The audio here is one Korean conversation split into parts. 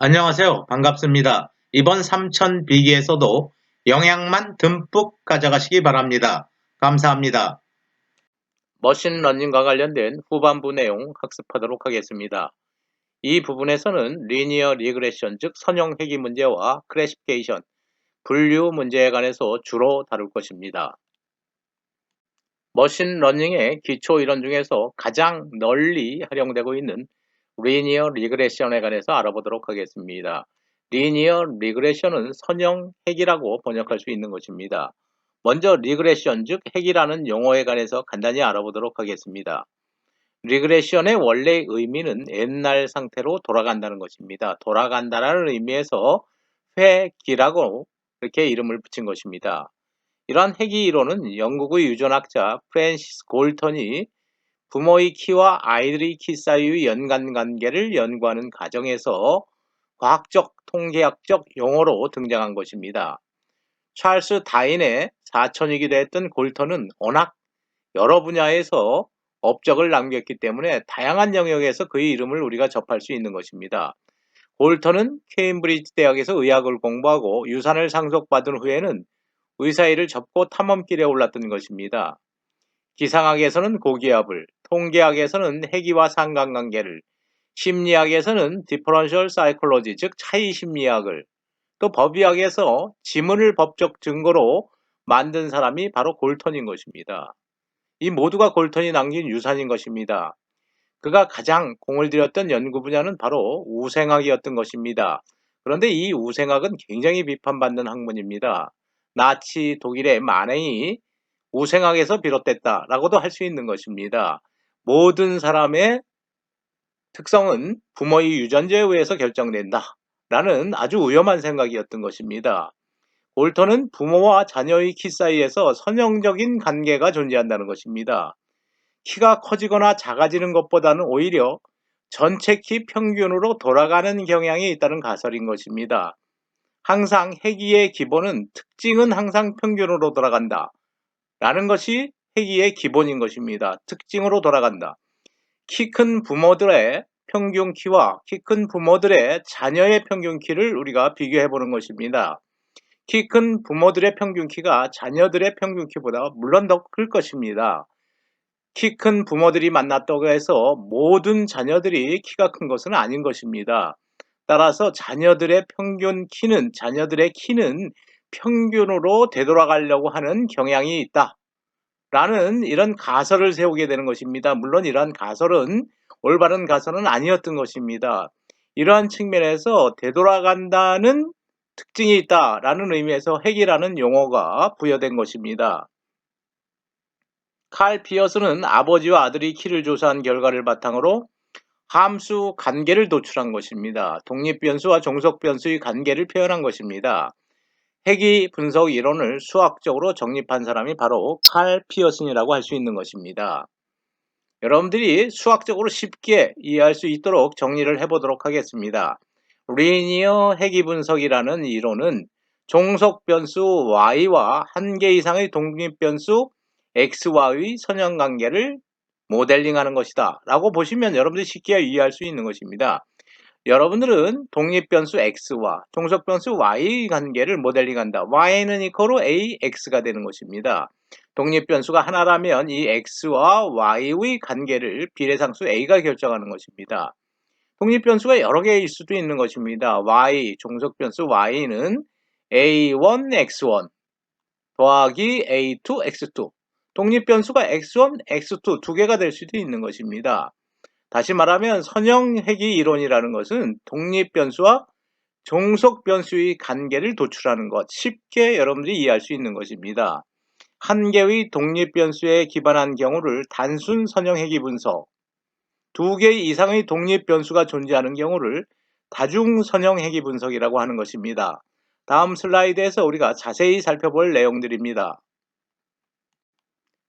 안녕하세요. 반갑습니다. 이번 삼천 비기에서도 영양만 듬뿍 가져가시기 바랍니다. 감사합니다. 머신러닝과 관련된 후반부 내용 학습하도록 하겠습니다. 이 부분에서는 리니어 리그레션 즉 선형 회귀 문제와 클래시피케이션, 분류 문제에 관해서 주로 다룰 것입니다. 머신러닝의 기초 이론 중에서 가장 널리 활용되고 있는 리니어 리그레션에 관해서 알아보도록 하겠습니다. 리니어 리그레션은 선형 회귀라고 번역할 수 있는 것입니다. 먼저 리그레션 즉 회귀라는 용어에 관해서 간단히 알아보도록 하겠습니다. 리그레션의 원래 의미는 옛날 상태로 돌아간다는 것입니다. 돌아간다라는 의미에서 회귀라고 이렇게 이름을 붙인 것입니다. 이러한 회귀 이론은 영국의 유전학자 프랜시스 골턴이 부모의 키와 아이들의 키 사이의 연관관계를 연구하는 과정에서 과학적, 통계학적 용어로 등장한 것입니다. 찰스 다인의 사촌이기도 했던 골턴은 워낙 여러 분야에서 업적을 남겼기 때문에 다양한 영역에서 그의 이름을 우리가 접할 수 있는 것입니다. 골턴은 케임브리지 대학에서 의학을 공부하고 유산을 상속받은 후에는 의사일을 접고 탐험길에 올랐던 것입니다. 기상학에서는 고기압을, 통계학에서는 회귀와 상관관계를, 심리학에서는 디퍼런셜 사이콜로지 즉 차이 심리학을, 또 법의학에서 지문을 법적 증거로 만든 사람이 바로 골턴인 것입니다. 이 모두가 골턴이 남긴 유산인 것입니다. 그가 가장 공을 들였던 연구 분야는 바로 우생학이었던 것입니다. 그런데 이 우생학은 굉장히 비판받는 학문입니다. 나치 독일의 만행이 우생학에서 비롯됐다라고도 할 수 있는 것입니다. 모든 사람의 특성은 부모의 유전자에 의해서 결정된다 라는 아주 위험한 생각이었던 것입니다. 골턴은 부모와 자녀의 키 사이에서 선형적인 관계가 존재한다는 것입니다. 키가 커지거나 작아지는 것보다는 오히려 전체 키 평균으로 돌아가는 경향이 있다는 가설인 것입니다. 항상 회귀의 기본은 특징은 항상 평균으로 돌아간다 라는 것이 회귀의 기본인 것입니다. 특징으로 돌아간다. 키 큰 부모들의 평균 키와 키 큰 부모들의 자녀의 평균 키를 우리가 비교해 보는 것입니다. 키 큰 부모들의 평균 키가 자녀들의 평균 키보다 물론 더 클 것입니다. 키 큰 부모들이 만났다고 해서 모든 자녀들이 키가 큰 것은 아닌 것입니다. 따라서 자녀들의 키는 평균으로 되돌아가려고 하는 경향이 있다 라는 이런 가설을 세우게 되는 것입니다. 물론 이러한 가설은 올바른 가설은 아니었던 것입니다. 이러한 측면에서 되돌아간다는 특징이 있다라는 의미에서 회귀라는 용어가 부여된 것입니다. 칼 피어스는 아버지와 아들이 키를 조사한 결과를 바탕으로 함수 관계를 도출한 것입니다. 독립변수와 종속변수의 관계를 표현한 것입니다. 회귀 분석 이론을 수학적으로 정립한 사람이 바로 칼 피어슨이라고 할 수 있는 것입니다. 여러분들이 수학적으로 쉽게 이해할 수 있도록 정리를 해보도록 하겠습니다. 리니어 회귀 분석이라는 이론은 종속변수 y와 한 개 이상의 독립변수 x와의 선형관계를 모델링하는 것이다 라고 보시면 여러분들이 쉽게 이해할 수 있는 것입니다. 여러분들은 독립변수 x와 종속변수 y의 관계를 모델링한다. y는 이퀄로 ax가 되는 것입니다. 독립변수가 하나라면 이 x와 y의 관계를 비례상수 a가 결정하는 것입니다. 독립변수가 여러 개일 수도 있는 것입니다. 종속변수 y는 a1, x1 더하기 a2, x2 독립변수가 x1, x2 두 개가 될 수도 있는 것입니다. 다시 말하면 선형회귀 이론이라는 것은 독립변수와 종속변수의 관계를 도출하는 것, 쉽게 여러분들이 이해할 수 있는 것입니다. 한 개의 독립변수에 기반한 경우를 단순 선형회귀 분석, 두 개 이상의 독립변수가 존재하는 경우를 다중 선형회귀 분석이라고 하는 것입니다. 다음 슬라이드에서 우리가 자세히 살펴볼 내용들입니다.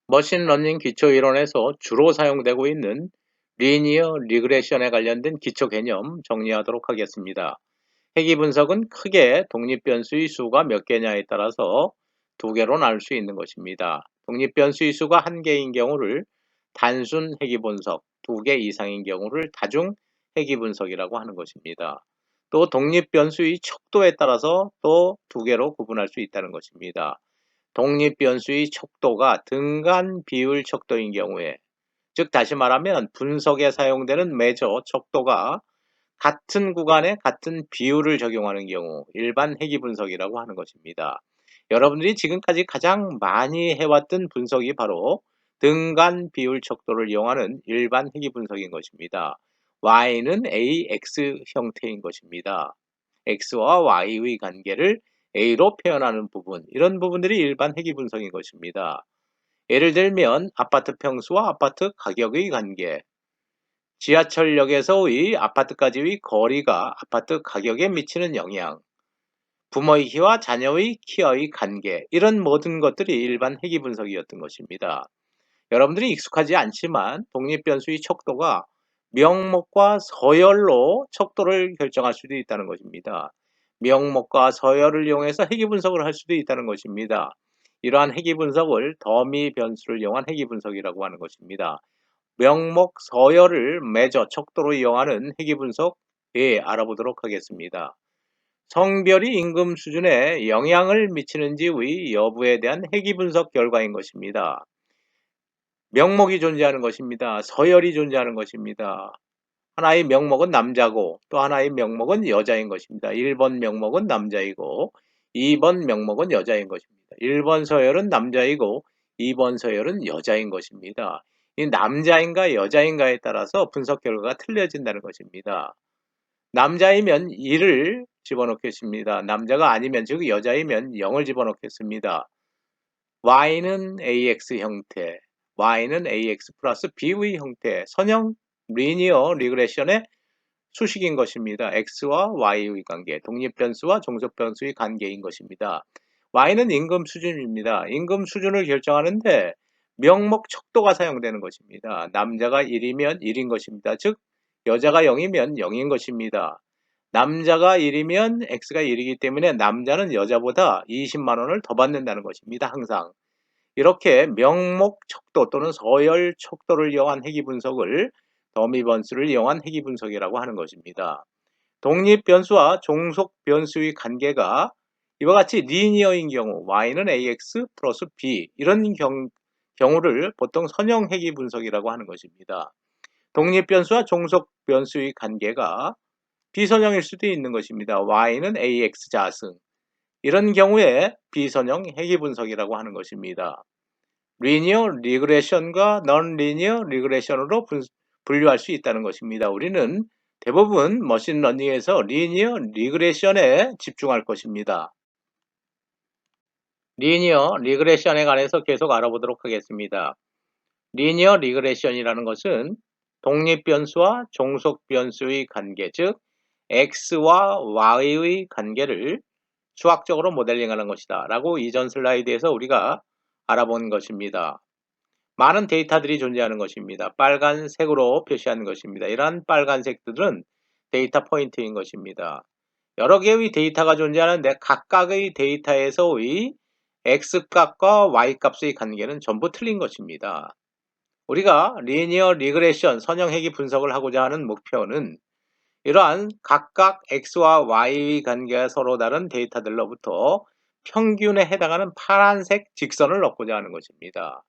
머신러닝 기초이론에서 주로 사용되고 있는 리니어 리그레션에 관련된 기초 개념 정리하도록 하겠습니다. 회귀 분석은 크게 독립변수의 수가 몇 개냐에 따라서 두 개로 나눌 수 있는 것입니다. 독립변수의 수가 한 개인 경우를 단순 회귀 분석, 두 개 이상인 경우를 다중 회귀 분석이라고 하는 것입니다. 또 독립변수의 척도에 따라서 또 두 개로 구분할 수 있다는 것입니다. 독립변수의 척도가 등간 비율 척도인 경우에, 즉 다시 말하면 분석에 사용되는 매저 척도가 같은 구간에 같은 비율을 적용하는 경우 일반 해기 분석이라고 하는 것입니다. 여러분들이 지금까지 가장 많이 해왔던 분석이 바로 등간 비율 척도를 이용하는 일반 해기 분석인 것입니다. y는 ax 형태인 것입니다. x와 y의 관계를 a로 표현하는 부분, 이런 부분들이 일반 해기 분석인 것입니다. 예를 들면 아파트 평수와 아파트 가격의 관계, 지하철역에서의 아파트까지의 거리가 아파트 가격에 미치는 영향, 부모의 키와 자녀의 키의 관계, 이런 모든 것들이 일반 해기 분석이었던 것입니다. 여러분들이 익숙하지 않지만 독립변수의 척도가 명목과 서열로 척도를 결정할 수도 있다는 것입니다. 명목과 서열을 이용해서 해기 분석을 할 수도 있다는 것입니다. 이러한 해기 분석을 더미 변수를 이용한 해기 분석이라고 하는 것입니다. 명목, 서열을 매저 척도로 이용하는 해기 분석 알아보도록 하겠습니다. 성별이 임금 수준에 영향을 미치는지의 여부에 대한 해기 분석 결과인 것입니다. 명목이 존재하는 것입니다. 서열이 존재하는 것입니다. 하나의 명목은 남자고 또 하나의 명목은 여자인 것입니다. 1번 명목은 남자이고 2번 명목은 여자인 것입니다. 1번 서열은 남자이고 2번 서열은 여자인 것입니다. 이 남자인가 여자인가에 따라서 분석 결과가 틀려진다는 것입니다. 남자이면 1을 집어넣겠습니다. 남자가 아니면, 즉 여자이면 0을 집어넣겠습니다. y는 ax 형태, y는 ax 플러스 b의 형태, 선형 리니어 리그레션의 수식인 것입니다. x와 y의 관계, 독립변수와 종속변수의 관계인 것입니다. y는 임금 수준입니다. 임금 수준을 결정하는데 명목 척도가 사용되는 것입니다. 남자가 1이면 1인 것입니다. 즉 여자가 0이면 0인 것입니다. 남자가 1이면 x가 1이기 때문에 남자는 여자보다 20만 원을 더 받는다는 것입니다. 항상. 이렇게 명목 척도 또는 서열 척도를 이용한 해기 분석을 더미 변수를 이용한 해기 분석이라고 하는 것입니다. 독립 변수와 종속 변수의 관계가 이와 같이 리니어인 경우 y는 ax 플러스 b, 이런 경우를 보통 선형 해기 분석이라고 하는 것입니다. 독립 변수와 종속 변수의 관계가 비선형일 수도 있는 것입니다. y는 ax 자승, 이런 경우에 비선형 해기 분석이라고 하는 것입니다. 리니어 리그레션과 넌 리니어 리그레션으로 분류할 수 있다는 것입니다. 우리는 대부분 머신러닝에서 리니어 리그레션에 집중할 것입니다. 리니어 리그레션에 관해서 계속 알아보도록 하겠습니다. 리니어 리그레션이라는 것은 독립변수와 종속변수의 관계, 즉 x와 y의 관계를 수학적으로 모델링하는 것이다 라고 이전 슬라이드에서 우리가 알아본 것입니다. 많은 데이터들이 존재하는 것입니다. 빨간색으로 표시하는 것입니다. 이러한 빨간색들은 데이터 포인트인 것입니다. 여러 개의 데이터가 존재하는데 각각의 데이터에서의 x값과 y값의 관계는 전부 틀린 것입니다. 우리가 리니어 리그레션 선형해기 분석을 하고자 하는 목표는 이러한 각각 x와 y의 관계가 서로 다른 데이터들로부터 평균에 해당하는 파란색 직선을 얻고자 하는 것입니다.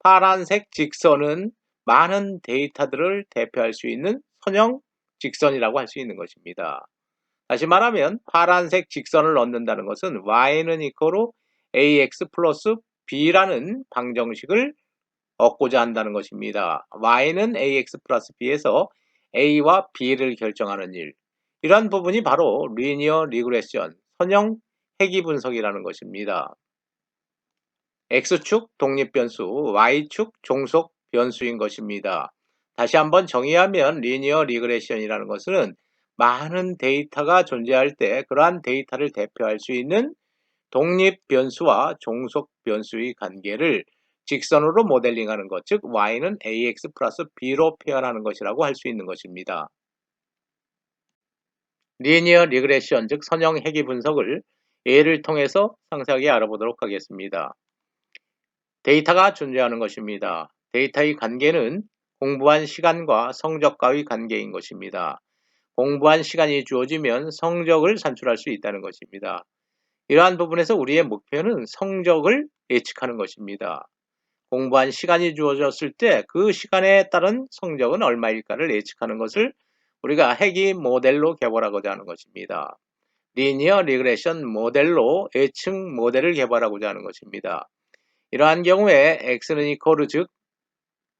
파란색 직선은 많은 데이터들을 대표할 수 있는 선형 직선이라고 할 수 있는 것입니다. 다시 말하면 파란색 직선을 얻는다는 것은 y는 이퀄로 ax 플러스 b라는 방정식을 얻고자 한다는 것입니다. y는 ax 플러스 b에서 a와 b를 결정하는 일, 이러한 부분이 바로 리니어 리그레션, 선형 해기 분석이라는 것입니다. x축 독립변수, y축 종속 변수인 것입니다. 다시 한번 정의하면 리니어 리그레션이라는 것은 많은 데이터가 존재할 때 그러한 데이터를 대표할 수 있는 독립변수와 종속변수의 관계를 직선으로 모델링하는 것, 즉 y는 ax 플러스 b로 표현하는 것이라고 할 수 있는 것입니다. 리니어 리그레션, 즉 선형 해기 분석을 예를 통해서 상세하게 알아보도록 하겠습니다. 데이터가 존재하는 것입니다. 데이터의 관계는 공부한 시간과 성적과의 관계인 것입니다. 공부한 시간이 주어지면 성적을 산출할 수 있다는 것입니다. 이러한 부분에서 우리의 목표는 성적을 예측하는 것입니다. 공부한 시간이 주어졌을 때 그 시간에 따른 성적은 얼마일까를 예측하는 것을 우리가 회귀 모델로 개발하고자 하는 것입니다. 리니어 리그레션 모델로 예측 모델을 개발하고자 하는 것입니다. 이러한 경우에 x는 이퀄 즉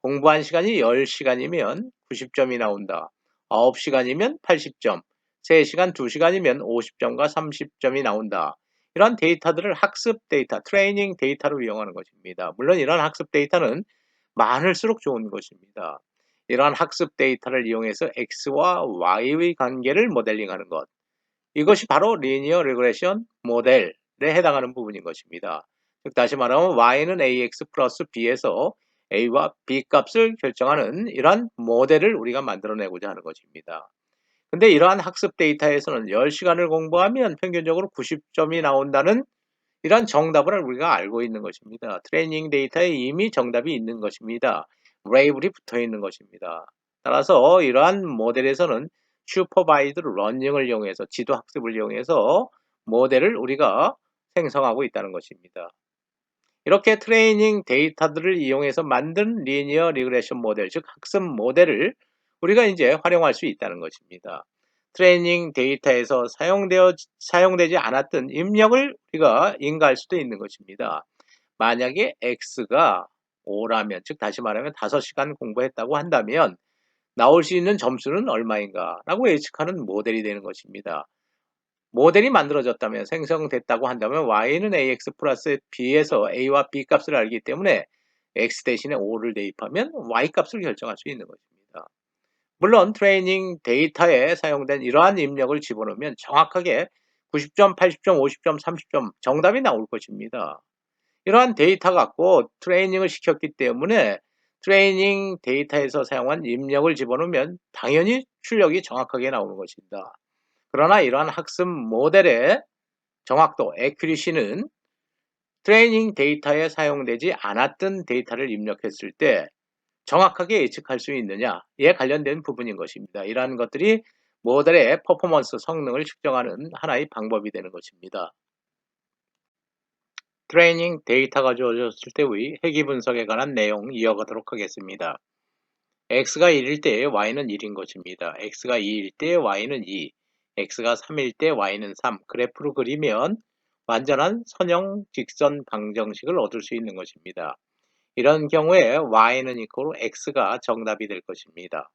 공부한 시간이 10시간이면 90점이 나온다. 9시간이면 80점, 3시간, 2시간이면 50점과 30점이 나온다. 이런 데이터들을 학습 데이터, 트레이닝 데이터로 이용하는 것입니다. 물론 이런 학습 데이터는 많을수록 좋은 것입니다. 이러한 학습 데이터를 이용해서 x와 y의 관계를 모델링하는 것. 이것이 바로 리니어 리그레션 모델에 해당하는 부분인 것입니다. 즉 다시 말하면 y는 ax 플러스 b에서 a와 b 값을 결정하는 이러한 모델을 우리가 만들어내고자 하는 것입니다. 근데 이러한 학습 데이터에서는 10시간을 공부하면 평균적으로 90점이 나온다는 이러한 정답을 우리가 알고 있는 것입니다. 트레이닝 데이터에 이미 정답이 있는 것입니다. 레이블이 붙어 있는 것입니다. 따라서 이러한 모델에서는 슈퍼바이드 러닝을 이용해서 지도 학습을 이용해서 모델을 우리가 생성하고 있다는 것입니다. 이렇게 트레이닝 데이터들을 이용해서 만든 리니어 리그레션 모델, 즉 학습 모델을 우리가 이제 활용할 수 있다는 것입니다. 트레이닝 데이터에서 사용되지 않았던 입력을 우리가 인가할 수도 있는 것입니다. 만약에 x가 5라면, 즉 다시 말하면 5시간 공부했다고 한다면 나올 수 있는 점수는 얼마인가 라고 예측하는 모델이 되는 것입니다. 모델이 만들어졌다면 생성됐다고 한다면 y는 ax 플러스 b에서 a와 b 값을 알기 때문에 x 대신에 5를 대입하면 y 값을 결정할 수 있는 것입니다. 물론 트레이닝 데이터에 사용된 이러한 입력을 집어넣으면 정확하게 90점, 80점, 50점, 30점 정답이 나올 것입니다. 이러한 데이터 갖고 트레이닝을 시켰기 때문에 트레이닝 데이터에서 사용한 입력을 집어넣으면 당연히 출력이 정확하게 나오는 것입니다. 그러나 이러한 학습 모델의 정확도, accuracy는 트레이닝 데이터에 사용되지 않았던 데이터를 입력했을 때 정확하게 예측할 수 있느냐에 관련된 부분인 것입니다. 이러한 것들이 모델의 퍼포먼스 성능을 측정하는 하나의 방법이 되는 것입니다. 트레이닝 데이터가 주어졌을 때의 회귀 분석에 관한 내용 이어가도록 하겠습니다. x가 1일 때 y는 1인 것입니다. x가 2일 때 y는 2, x가 3일 때 y는 3 그래프로 그리면 완전한 선형 직선 방정식을 얻을 수 있는 것입니다. 이런 경우에 y는 이퀄 x가 정답이 될 것입니다.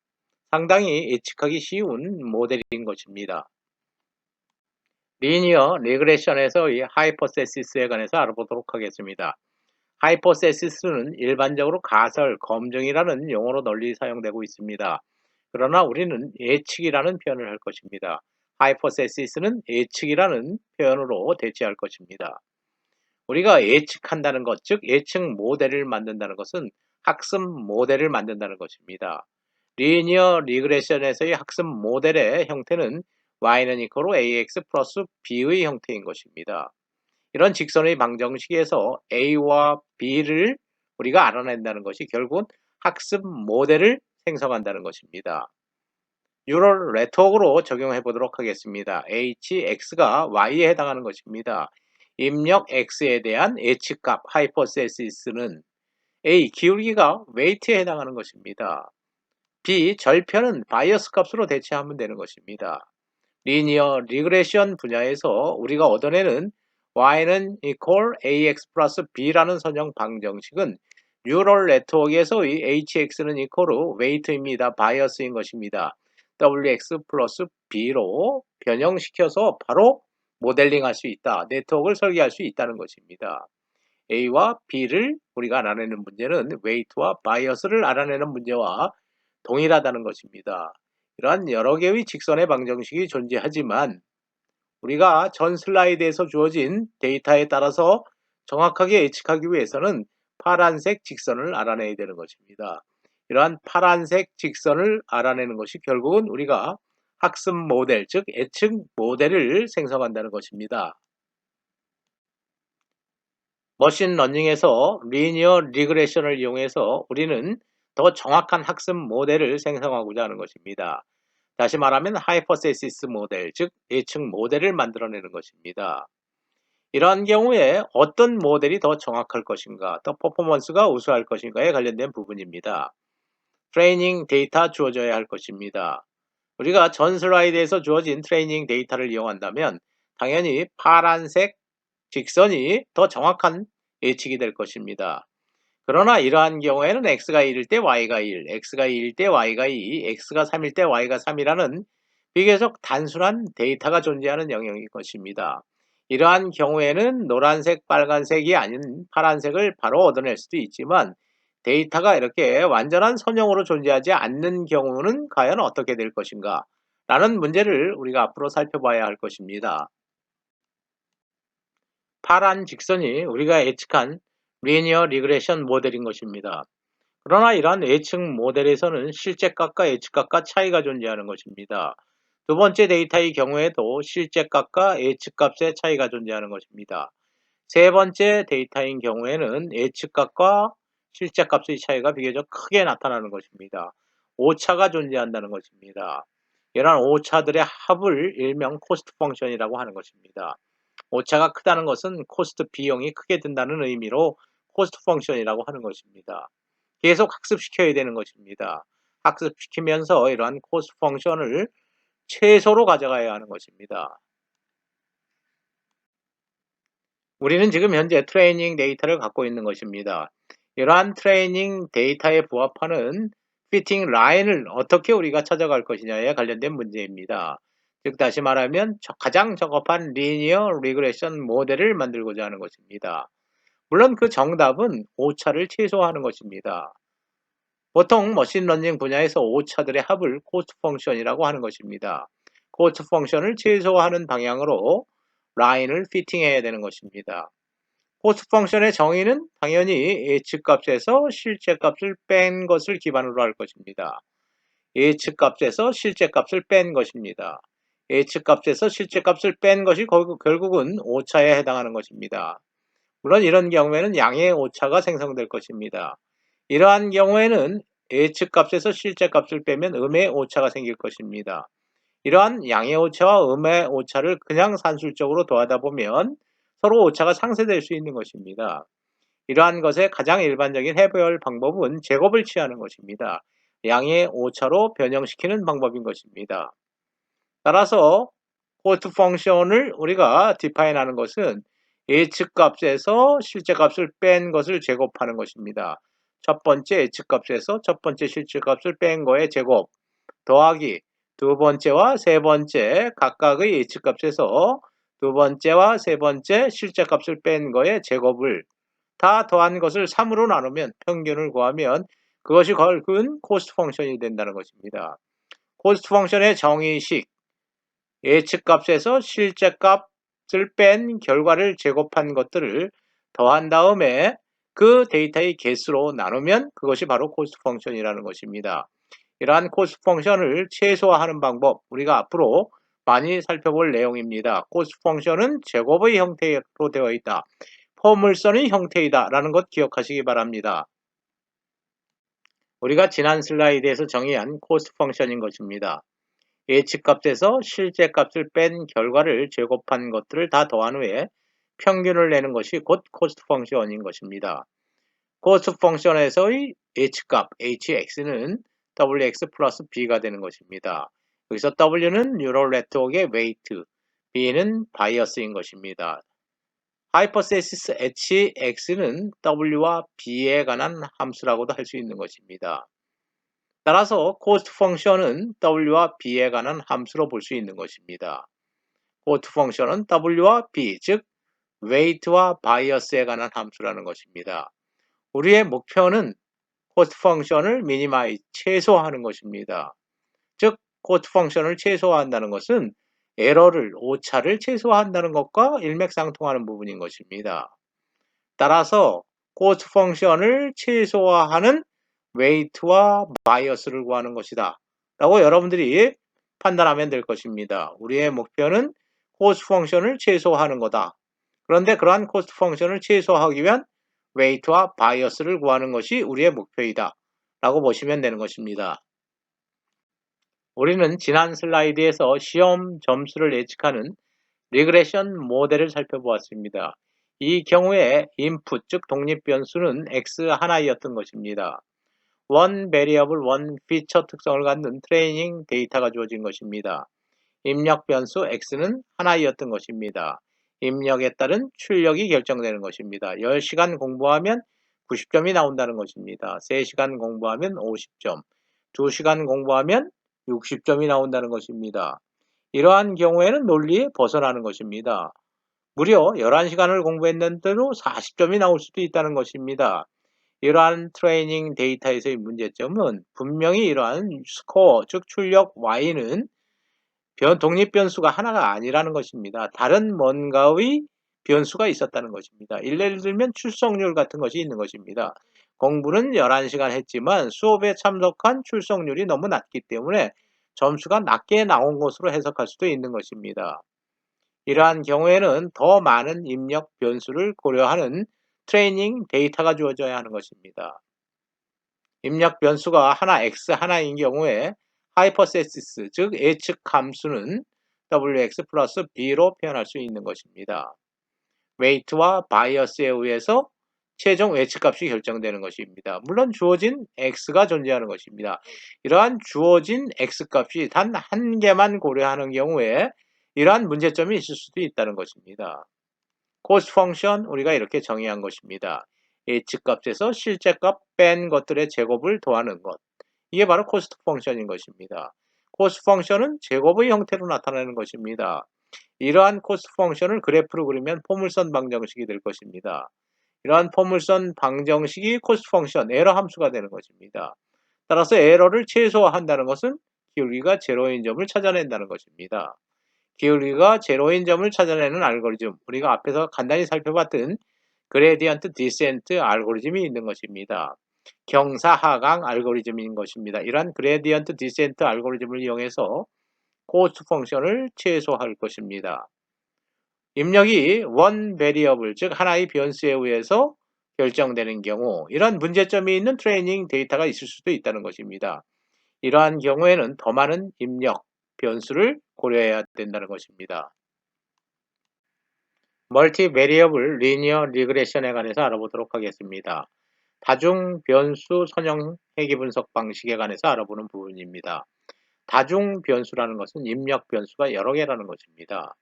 상당히 예측하기 쉬운 모델인 것입니다. 리니어 리그레션에서의 하이포세시스에 관해서 알아보도록 하겠습니다. 하이포세시스는 일반적으로 가설, 검증이라는 용어로 널리 사용되고 있습니다. 그러나 우리는 예측이라는 표현을 할 것입니다. 하이포세시스는 예측이라는 표현으로 대체할 것입니다. 우리가 예측한다는 것, 즉 예측 모델을 만든다는 것은 학습 모델을 만든다는 것입니다. 리니어 리그레션에서의 학습 모델의 형태는 y는 이퀄 ax 플러스 b의 형태인 것입니다. 이런 직선의 방정식에서 a와 b를 우리가 알아낸다는 것이 결국은 학습 모델을 생성한다는 것입니다. 뉴럴 네트워크로 적용해 보도록 하겠습니다. hx가 y에 해당하는 것입니다. 입력 x에 대한 예측값 하이포세시스는 a 기울기가 웨이트에 해당하는 것입니다. b 절편은 바이어스 값으로 대체하면 되는 것입니다. 리니어 리그레션 분야에서 우리가 얻어내는 y는 이퀄 ax 플러스 b라는 선형 방정식은 뉴럴 네트워크에서의 hx는 이퀄 웨이트입니다. 바이어스인 것입니다. wx 플러스 b로 변형시켜서 바로 모델링 할 수 있다. 네트워크를 설계할 수 있다는 것입니다. a와 b를 우리가 알아내는 문제는 웨이트와 바이어스를 알아내는 문제와 동일하다는 것입니다. 이러한 여러 개의 직선의 방정식이 존재하지만 우리가 전 슬라이드에서 주어진 데이터에 따라서 정확하게 예측하기 위해서는 파란색 직선을 알아내야 되는 것입니다. 이러한 파란색 직선을 알아내는 것이 결국은 우리가 학습 모델, 즉 예측 모델을 생성한다는 것입니다. 머신러닝에서 리니어 리그레션을 이용해서 우리는 더 정확한 학습 모델을 생성하고자 하는 것입니다. 다시 말하면 하이퍼세시스 모델, 즉 예측 모델을 만들어내는 것입니다. 이러한 경우에 어떤 모델이 더 정확할 것인가, 더 퍼포먼스가 우수할 것인가에 관련된 부분입니다. 트레이닝 데이터 주어져야 할 것입니다. 우리가 전 슬라이드에서 주어진 트레이닝 데이터를 이용한다면 당연히 파란색 직선이 더 정확한 예측이 될 것입니다. 그러나 이러한 경우에는 x가 1일 때 y가 1, x가 2일 때 y가 2, x가 3일 때 y가 3이라는 비교적 단순한 데이터가 존재하는 영역인 것입니다. 이러한 경우에는 노란색, 빨간색이 아닌 파란색을 바로 얻어낼 수도 있지만 데이터가 이렇게 완전한 선형으로 존재하지 않는 경우는 과연 어떻게 될 것인가? 라는 문제를 우리가 앞으로 살펴봐야 할 것입니다. 파란 직선이 우리가 예측한 리니어 리그레션 모델인 것입니다. 그러나 이러한 예측 모델에서는 실제값과 예측값과 차이가 존재하는 것입니다. 두 번째 데이터의 경우에도 실제값과 예측값의 차이가 존재하는 것입니다. 세 번째 데이터인 경우에는 예측값과 실제값의 차이가 비교적 크게 나타나는 것입니다. 오차가 존재한다는 것입니다. 이러한 오차들의 합을 일명 코스트 펑션이라고 하는 것입니다. 오차가 크다는 것은 코스트 비용이 크게 든다는 의미로 코스트 펑션이라고 하는 것입니다. 계속 학습시켜야 되는 것입니다. 학습시키면서 이러한 코스트 펑션을 최소로 가져가야 하는 것입니다. 우리는 지금 현재 트레이닝 데이터를 갖고 있는 것입니다. 이러한 트레이닝 데이터에 부합하는 피팅 라인을 어떻게 우리가 찾아갈 것이냐에 관련된 문제입니다. 즉 다시 말하면 가장 적합한 리니어 리그레션 모델을 만들고자 하는 것입니다. 물론 그 정답은 오차를 최소화하는 것입니다. 보통 머신러닝 분야에서 오차들의 합을 코스트 펑션이라고 하는 것입니다. 코스트 펑션을 최소화하는 방향으로 라인을 피팅해야 되는 것입니다. 코스트 펑션의 정의는 당연히 예측값에서 실제값을 뺀 것을 기반으로 할 것입니다. 예측값에서 실제값을 뺀 것입니다. 예측값에서 실제값을 뺀 것이 결국은 오차에 해당하는 것입니다. 물론 이런 경우에는 양의 오차가 생성될 것입니다. 이러한 경우에는 예측값에서 실제값을 빼면 음의 오차가 생길 것입니다. 이러한 양의 오차와 음의 오차를 그냥 산술적으로 더하다 보면 서로 오차가 상쇄될 수 있는 것입니다. 이러한 것의 가장 일반적인 해결 방법은 제곱을 취하는 것입니다. 양의 오차로 변형시키는 방법인 것입니다. 따라서 코스트 펑션을 우리가 디파인하는 것은 예측값에서 실제값을 뺀 것을 제곱하는 것입니다. 첫 번째 예측값에서 첫 번째 실제값을 뺀 거의 제곱 더하기 두 번째와 세 번째 각각의 예측값에서 두 번째와 세 번째 실제값을 뺀 거의 제곱을 다 더한 것을 3으로 나누면 평균을 구하면 그것이 결국은 코스트 펑션이 된다는 것입니다. 코스트 펑션의 정의식 예측값에서 실제값을 뺀 결과를 제곱한 것들을 더한 다음에 그 데이터의 개수로 나누면 그것이 바로 코스트 펑션이라는 것입니다. 이러한 코스트 펑션을 최소화하는 방법, 우리가 앞으로 많이 살펴볼 내용입니다. 코스트 펑션은 제곱의 형태로 되어 있다. 포물선의 형태이다 라는 것 기억하시기 바랍니다. 우리가 지난 슬라이드에서 정의한 코스트 펑션인 것입니다. 예측값에서 실제값을 뺀 결과를 제곱한 것들을 다 더한 후에 평균을 내는 것이 곧 코스트 펑션인 것입니다. 코스트 펑션에서의 예측값 hx는 wx 플러스 b가 되는 것입니다. 여기서 w는 뉴럴 네트워크의 웨이트, b는 바이어스인 것입니다. 하이퍼세시스 hx는 w와 b에 관한 함수라고도 할 수 있는 것입니다. 따라서 코스트 펑션은 w와 b에 관한 함수로 볼 수 있는 것입니다. 코스트 펑션은 w와 b, 즉 웨이트와 바이어스에 관한 함수라는 것입니다. 우리의 목표는 코스트 펑션을 최소화하는 것입니다. 즉 코스트 펑션을 최소화한다는 것은 에러를, 오차를 최소화한다는 것과 일맥상통하는 부분인 것입니다. 따라서 코스트 펑션을 최소화하는 웨이트와 바이어스를 구하는 것이다 라고 여러분들이 판단하면 될 것입니다. 우리의 목표는 코스트 펑션을 최소화하는 거다. 그런데 그러한 코스트 펑션을 최소화하기 위한 웨이트와 바이어스를 구하는 것이 우리의 목표이다 라고 보시면 되는 것입니다. 우리는 지난 슬라이드에서 시험 점수를 예측하는 리그레션 모델을 살펴보았습니다. 이 경우에 인풋, 즉 독립 변수는 x 하나이었던 것입니다. 원 베리어블 원 피처 특성을 갖는 트레이닝 데이터가 주어진 것입니다. 입력 변수 x는 하나이었던 것입니다. 입력에 따른 출력이 결정되는 것입니다. 10시간 공부하면 90점이 나온다는 것입니다. 3시간 공부하면 50점, 2시간 공부하면 60점이 나온다는 것입니다. 이러한 경우에는 논리에 벗어나는 것입니다. 무려 11시간을 공부했는데도 40점이 나올 수도 있다는 것입니다. 이러한 트레이닝 데이터에서의 문제점은 분명히 이러한 스코어, 즉 출력 y는 독립 변수가 하나가 아니라는 것입니다. 다른 뭔가의 변수가 있었다는 것입니다. 예를 들면 출석률 같은 것이 있는 것입니다. 공부는 11시간 했지만 수업에 참석한 출석률이 너무 낮기 때문에 점수가 낮게 나온 것으로 해석할 수도 있는 것입니다. 이러한 경우에는 더 많은 입력 변수를 고려하는 트레이닝 데이터가 주어져야 하는 것입니다. 입력 변수가 하나 x 하나인 경우에 하이퍼세시스, 즉 예측 함수는 wx 플러스 b로 표현할 수 있는 것입니다. 웨이트와 바이어스에 의해서 최종 예측값이 결정되는 것입니다. 물론 주어진 x가 존재하는 것입니다. 이러한 주어진 x값이 단 한 개만 고려하는 경우에 이러한 문제점이 있을 수도 있다는 것입니다. 코스트 펑션 우리가 이렇게 정의한 것입니다. 예측값에서 실제값 뺀 것들의 제곱을 더하는 것. 이게 바로 코스트 펑션인 것입니다. 코스트 펑션은 제곱의 형태로 나타나는 것입니다. 이러한 코스트 펑션을 그래프로 그리면 포물선 방정식이 될 것입니다. 이러한 포물선 방정식이 코스트 펑션 에러 함수가 되는 것입니다. 따라서 에러를 최소화한다는 것은 기울기가 제로인 점을 찾아낸다는 것입니다. 기울기가 제로인 점을 찾아내는 알고리즘, 우리가 앞에서 간단히 살펴봤던 그레디언트 디센트 알고리즘이 있는 것입니다. 경사하강 알고리즘인 것입니다. 이러한 그레디언트 디센트 알고리즘을 이용해서 코스트 펑션을 최소화할 것입니다. 입력이 원 베리어블, 즉 하나의 변수에 의해서 결정되는 경우 이런 문제점이 있는 트레이닝 데이터가 있을 수도 있다는 것입니다. 이러한 경우에는 더 많은 입력 변수를 고려해야 된다는 것입니다. 멀티 베리어블 리니어 리그레션에 관해서 알아보도록 하겠습니다. 다중 변수 선형 회귀 분석 방식에 관해서 알아보는 부분입니다. 다중 변수라는 것은 입력 변수가 여러 개라는 것입니다.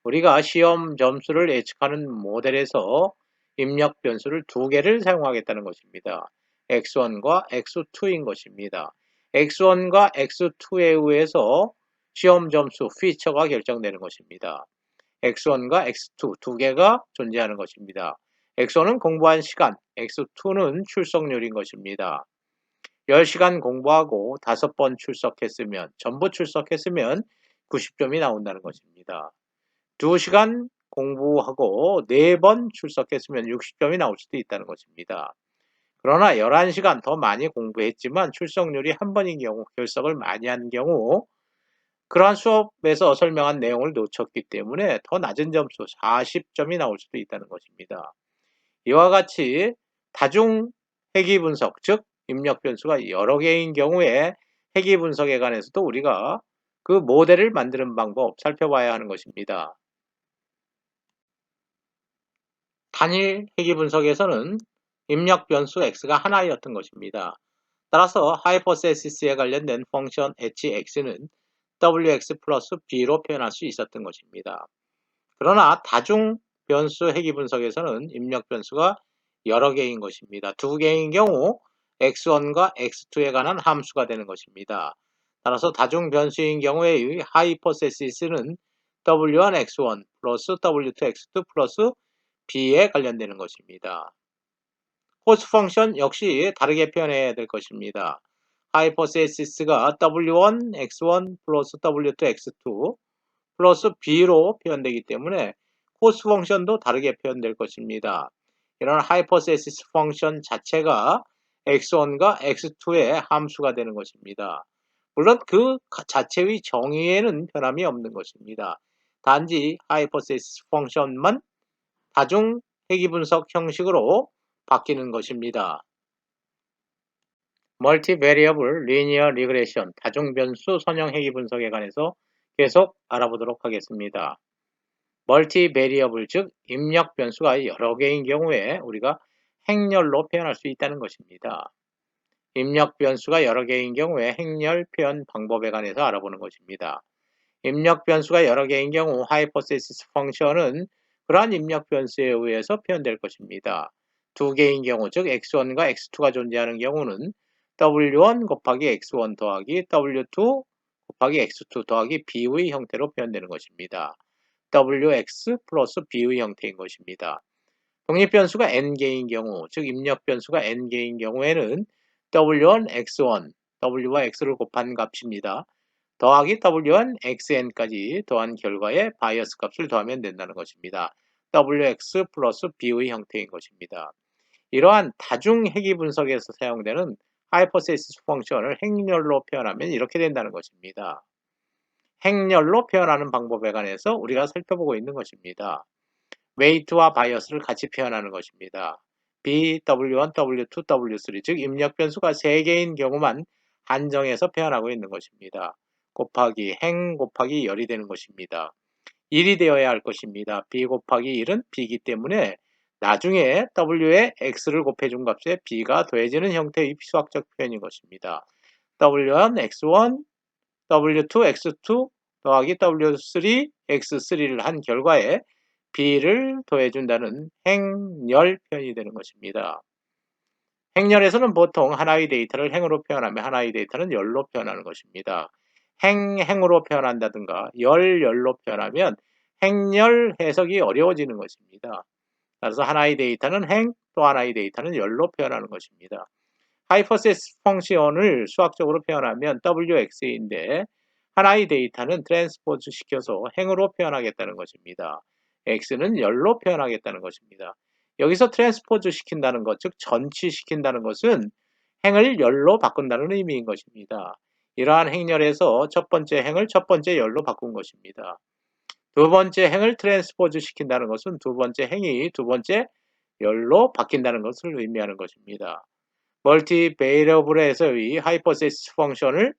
우리가 시험 점수를 예측하는 모델에서 입력 변수를 두 개를 사용하겠다는 것입니다. x1과 x2인 것입니다. x1과 x2에 의해서 시험 점수 피처가 결정되는 것입니다. x1과 x2 두 개가 존재하는 것입니다. x1은 공부한 시간, x2는 출석률인 것입니다. 10시간 공부하고 5번 출석했으면, 전부 출석했으면 90점이 나온다는 것입니다. 2시간 공부하고 4번 출석했으면 60점이 나올 수도 있다는 것입니다. 그러나 11시간 더 많이 공부했지만 출석률이 한 번인 경우, 결석을 많이 한 경우 그러한 수업에서 설명한 내용을 놓쳤기 때문에 더 낮은 점수 40점이 나올 수도 있다는 것입니다. 이와 같이 다중 회귀 분석, 즉 입력 변수가 여러 개인 경우에 회귀 분석에 관해서도 우리가 그 모델을 만드는 방법 살펴봐야 하는 것입니다. 단일 회귀 분석에서는 입력 변수 x가 하나였던 것입니다. 따라서 하이퍼세시스에 관련된 펑션 hx는 wx 플러스 b로 표현할 수 있었던 것입니다. 그러나 다중 변수 회귀 분석에서는 입력 변수가 여러 개인 것입니다. 두 개인 경우 x1과 x2에 관한 함수가 되는 것입니다. 따라서 다중 변수인 경우의 하이퍼세시스는 w1 x1 플러스 w2 x2 플러스 b에 관련되는 것입니다. 코스트 펑션 역시 다르게 표현해야 될 것입니다. 하이퍼세시스가 w1 x1 플러스 w2 x2 플러스 b로 표현되기 때문에 코스트 펑션도 다르게 표현될 것입니다. 이런 하이퍼세시스 펑션 자체가 x1과 x2의 함수가 되는 것입니다. 물론 그 자체의 정의에는 변함이 없는 것입니다. 단지 하이퍼세시스 펑션만 다중 회귀 분석 형식으로 바뀌는 것입니다. 멀티베리어블 리니어 리그레션 다중변수 선형 해기 분석에 관해서 계속 알아보도록 하겠습니다. 멀티베리어블 즉 입력 변수가 여러 개인 경우에 우리가 행렬로 표현할 수 있다는 것입니다. 입력 변수가 여러 개인 경우에 행렬 표현 방법에 관해서 알아보는 것입니다. 입력 변수가 여러 개인 경우 하이퍼세시스 펑션은 그러한 입력 변수에 의해서 표현될 것입니다. 두 개인 경우 즉 x1과 x2가 존재하는 경우는 w1 곱하기 x1 더하기 w2 곱하기 x2 더하기 b의 형태로 표현되는 것입니다. wx 플러스 b의 형태인 것입니다. 독립변수가 n개인 경우 즉 입력 변수가 n개인 경우에는 w1 x1 w와 x를 곱한 값입니다. 더하기 w1 xn까지 더한 결과에 바이어스 값을 더하면 된다는 것입니다. wx 플러스 b의 형태인 것입니다. 이러한 다중 해기 분석에서 사용되는 하이퍼세시스 펑션을 행렬로 표현하면 이렇게 된다는 것입니다. 행렬로 표현하는 방법에 관해서 우리가 살펴보고 있는 것입니다. 웨이트와 바이어스를 같이 표현하는 것입니다. B, W1, W2, W3 즉 입력 변수가 3개인 경우만 한정해서 표현하고 있는 것입니다. 곱하기 행 곱하기 열이 되는 것입니다. 1이 되어야 할 것입니다. B 곱하기 1은 B이기 때문에 나중에 W에 X를 곱해준 값에 B가 더해지는 형태의 수학적 표현인 것입니다. W1, X1, W2, X2 더하기 W3, X3를 한 결과에 B를 더해준다는 행렬 표현이 되는 것입니다. 행렬에서는 보통 하나의 데이터를 행으로 표현하며 하나의 데이터는 열로 표현하는 것입니다. 행으로 표현한다든가 열로 표현하면 행렬 해석이 어려워지는 것입니다. 따라서 하나의 데이터는 행, 또 하나의 데이터는 열로 표현하는 것입니다. 하이퍼세시스 펑션을 수학적으로 표현하면 wx인데 하나의 데이터는 트랜스포즈 시켜서 행으로 표현하겠다는 것입니다. x는 열로 표현하겠다는 것입니다. 여기서 트랜스포즈 시킨다는 것, 즉 전치시킨다는 것은 행을 열로 바꾼다는 의미인 것입니다. 이러한 행렬에서 첫 번째 행을 첫 번째 열로 바꾼 것입니다. 두 번째 행을 트랜스포즈 시킨다는 것은 두 번째 행이 두 번째 열로 바뀐다는 것을 의미하는 것입니다. 멀티베리어블에서의 하이퍼세시스 펑션을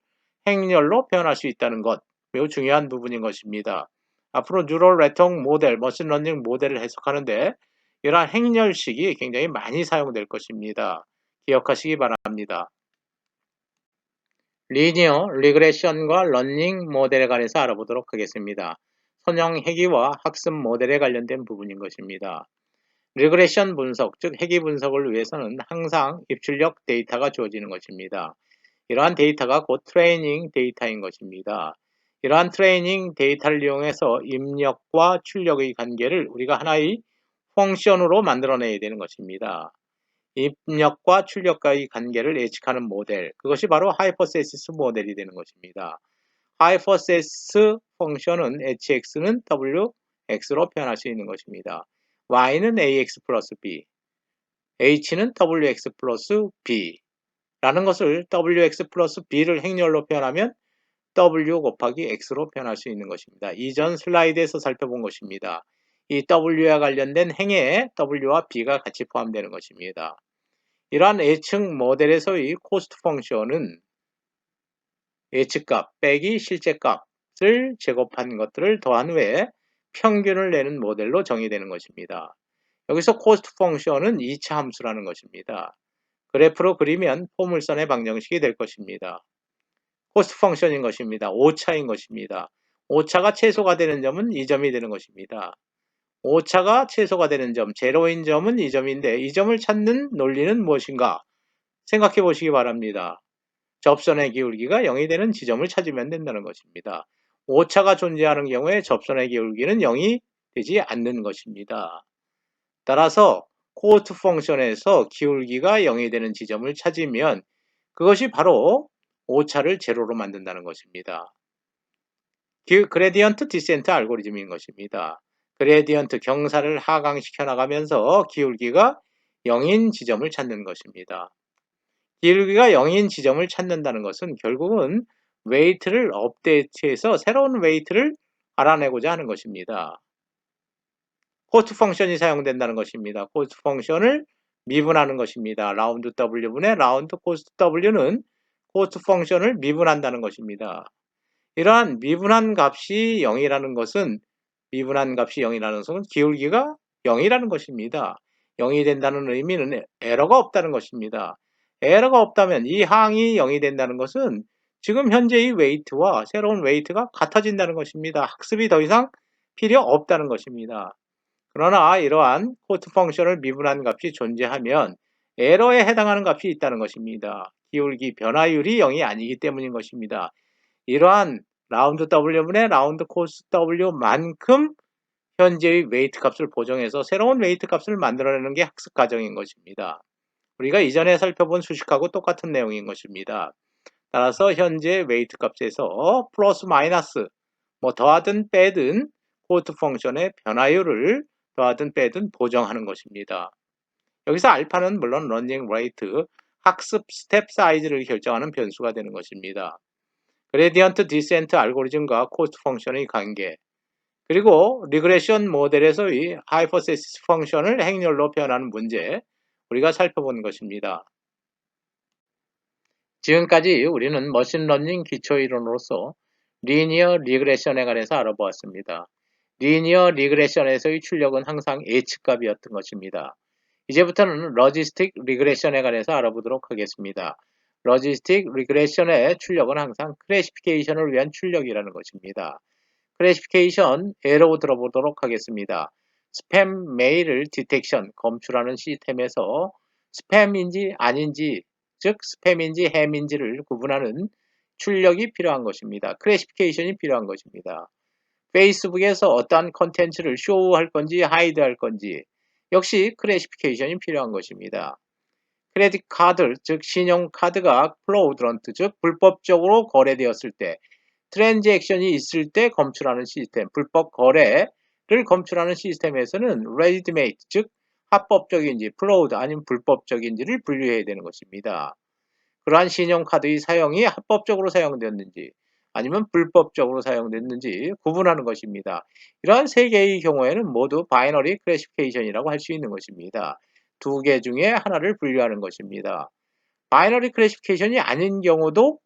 행렬로 표현할 수 있다는 것, 매우 중요한 부분인 것입니다. 앞으로 뉴럴 네트워크 모델, 머신러닝 모델을 해석하는데 이러한 행렬식이 굉장히 많이 사용될 것입니다. 기억하시기 바랍니다. 리니어 리그레션과 러닝 모델에 관해서 알아보도록 하겠습니다. 선형 해기와 학습 모델에 관련된 부분인 것입니다. 리그레션 분석, 즉 해기 분석을 위해서는 항상 입출력 데이터가 주어지는 것입니다. 이러한 데이터가 곧 트레이닝 데이터인 것입니다. 이러한 트레이닝 데이터를 이용해서 입력과 출력의 관계를 우리가 하나의 펑션으로 만들어내야 되는 것입니다. 입력과 출력과의 관계를 예측하는 모델, 그것이 바로 하이퍼세시스 모델이 되는 것입니다. 하이퍼세시스 펑션은 hx는 wx로 표현할 수 있는 것입니다. y는 ax 플러스 b, h는 wx 플러스 b 라는 것을 wx 플러스 b를 행렬로 표현하면 w 곱하기 x로 표현할 수 있는 것입니다. 이전 슬라이드에서 살펴본 것입니다. 이 w와 관련된 행에 w와 b가 같이 포함되는 것입니다. 이러한 예측 모델에서의 코스트 펑션은 예측값 빼기 실제값을 제곱한 것들을 더한 후에 평균을 내는 모델로 정의되는 것입니다. 여기서 코스트 펑션은 2차 함수라는 것입니다. 그래프로 그리면 포물선의 방정식이 될 것입니다. 코스트 펑션인 것입니다. 오차인 것입니다. 오차가 최소가 되는 점은 2점이 되는 것입니다. 오차가 최소가 되는 점, 제로인 점은 2점인데 이 점을 찾는 논리는 무엇인가? 생각해 보시기 바랍니다. 접선의 기울기가 0이 되는 지점을 찾으면 된다는 것입니다. 오차가 존재하는 경우에 접선의 기울기는 0이 되지 않는 것입니다. 따라서 코스트 펑션에서 기울기가 0이 되는 지점을 찾으면 그것이 바로 오차를 제로로 만든다는 것입니다. 그레디언트 디센트 알고리즘인 것입니다. 그레디언트 경사를 하강시켜 나가면서 기울기가 0인 지점을 찾는 것입니다. 기울기가 0인 지점을 찾는다는 것은 결국은 웨이트를 업데이트해서 새로운 웨이트를 알아내고자 하는 것입니다. 코스트 펑션이 사용된다는 것입니다. 코스트 펑션을 미분하는 것입니다. 라운드 W분의 라운드 코스트 W는 코스트 펑션을 미분한다는 것입니다. 이러한 미분한 값이 0이라는 것은 기울기가 0이라는 것입니다. 0이 된다는 의미는 에러가 없다는 것입니다. 에러가 없다면 이 항이 0이 된다는 것은 지금 현재의 웨이트와 새로운 웨이트가 같아진다는 것입니다. 학습이 더 이상 필요 없다는 것입니다. 그러나 이러한 코스트 펑션을 미분한 값이 존재하면 에러에 해당하는 값이 있다는 것입니다. 기울기 변화율이 0이 아니기 때문인 것입니다. 이러한 라운드 W분의 라운드 코스트 W만큼 현재의 웨이트 값을 보정해서 새로운 웨이트 값을 만들어내는 게 학습 과정인 것입니다. 우리가 이전에 살펴본 수식하고 똑같은 내용인 것입니다. 따라서 현재 웨이트 값에서 플러스 마이너스 더하든 빼든 코스트 펑션의 변화율을 더하든 빼든 보정하는 것입니다. 여기서 알파는 물론 러닝 레이트, 학습 스텝 사이즈를 결정하는 변수가 되는 것입니다. 그레디언트 디센트 알고리즘과 코스트 펑션의 관계, 그리고 리그레션 모델에서의 하이퍼세시스 펑션을 행렬로 표현하는 문제, 우리가 살펴본 것입니다. 지금까지 우리는 머신러닝 기초이론으로서 리니어 리그레션에 관해서 알아보았습니다. 리니어 리그레션에서의 출력은 항상 예측값이었던 것입니다. 이제부터는 로지스틱 리그레션에 관해서 알아보도록 하겠습니다. 로지스틱 리그레션의 출력은 항상 클래시피케이션을 위한 출력이라는 것입니다. 클래시피케이션 예로 들어보도록 하겠습니다. 스팸 메일을 디텍션, 검출하는 시스템에서 스팸인지 아닌지, 즉 스팸인지 햄인지를 구분하는 출력이 필요한 것입니다. 클래시피케이션이 필요한 것입니다. 페이스북에서 어떠한 컨텐츠를 쇼할 건지 하이드 할 건지 역시 클래시피케이션이 필요한 것입니다. 크레딧 카드, 즉 신용카드가 플로우드런트, 즉 불법적으로 거래되었을 때, 트랜잭션이 있을 때 검출하는 시스템, 불법 거래를 검출하는 시스템에서는 레지티메이트, 즉 합법적인지 플로우드 아니면 불법적인지를 분류해야 되는 것입니다. 그러한 신용카드의 사용이 합법적으로 사용되었는지 아니면 불법적으로 사용됐는지 구분하는 것입니다. 이러한 세 개의 경우에는 모두 바이너리 클래시피케이션이라고 할 수 있는 것입니다. 두 개 중에 하나를 분류하는 것입니다. 바이너리 클래시피케이션이 아닌 경우도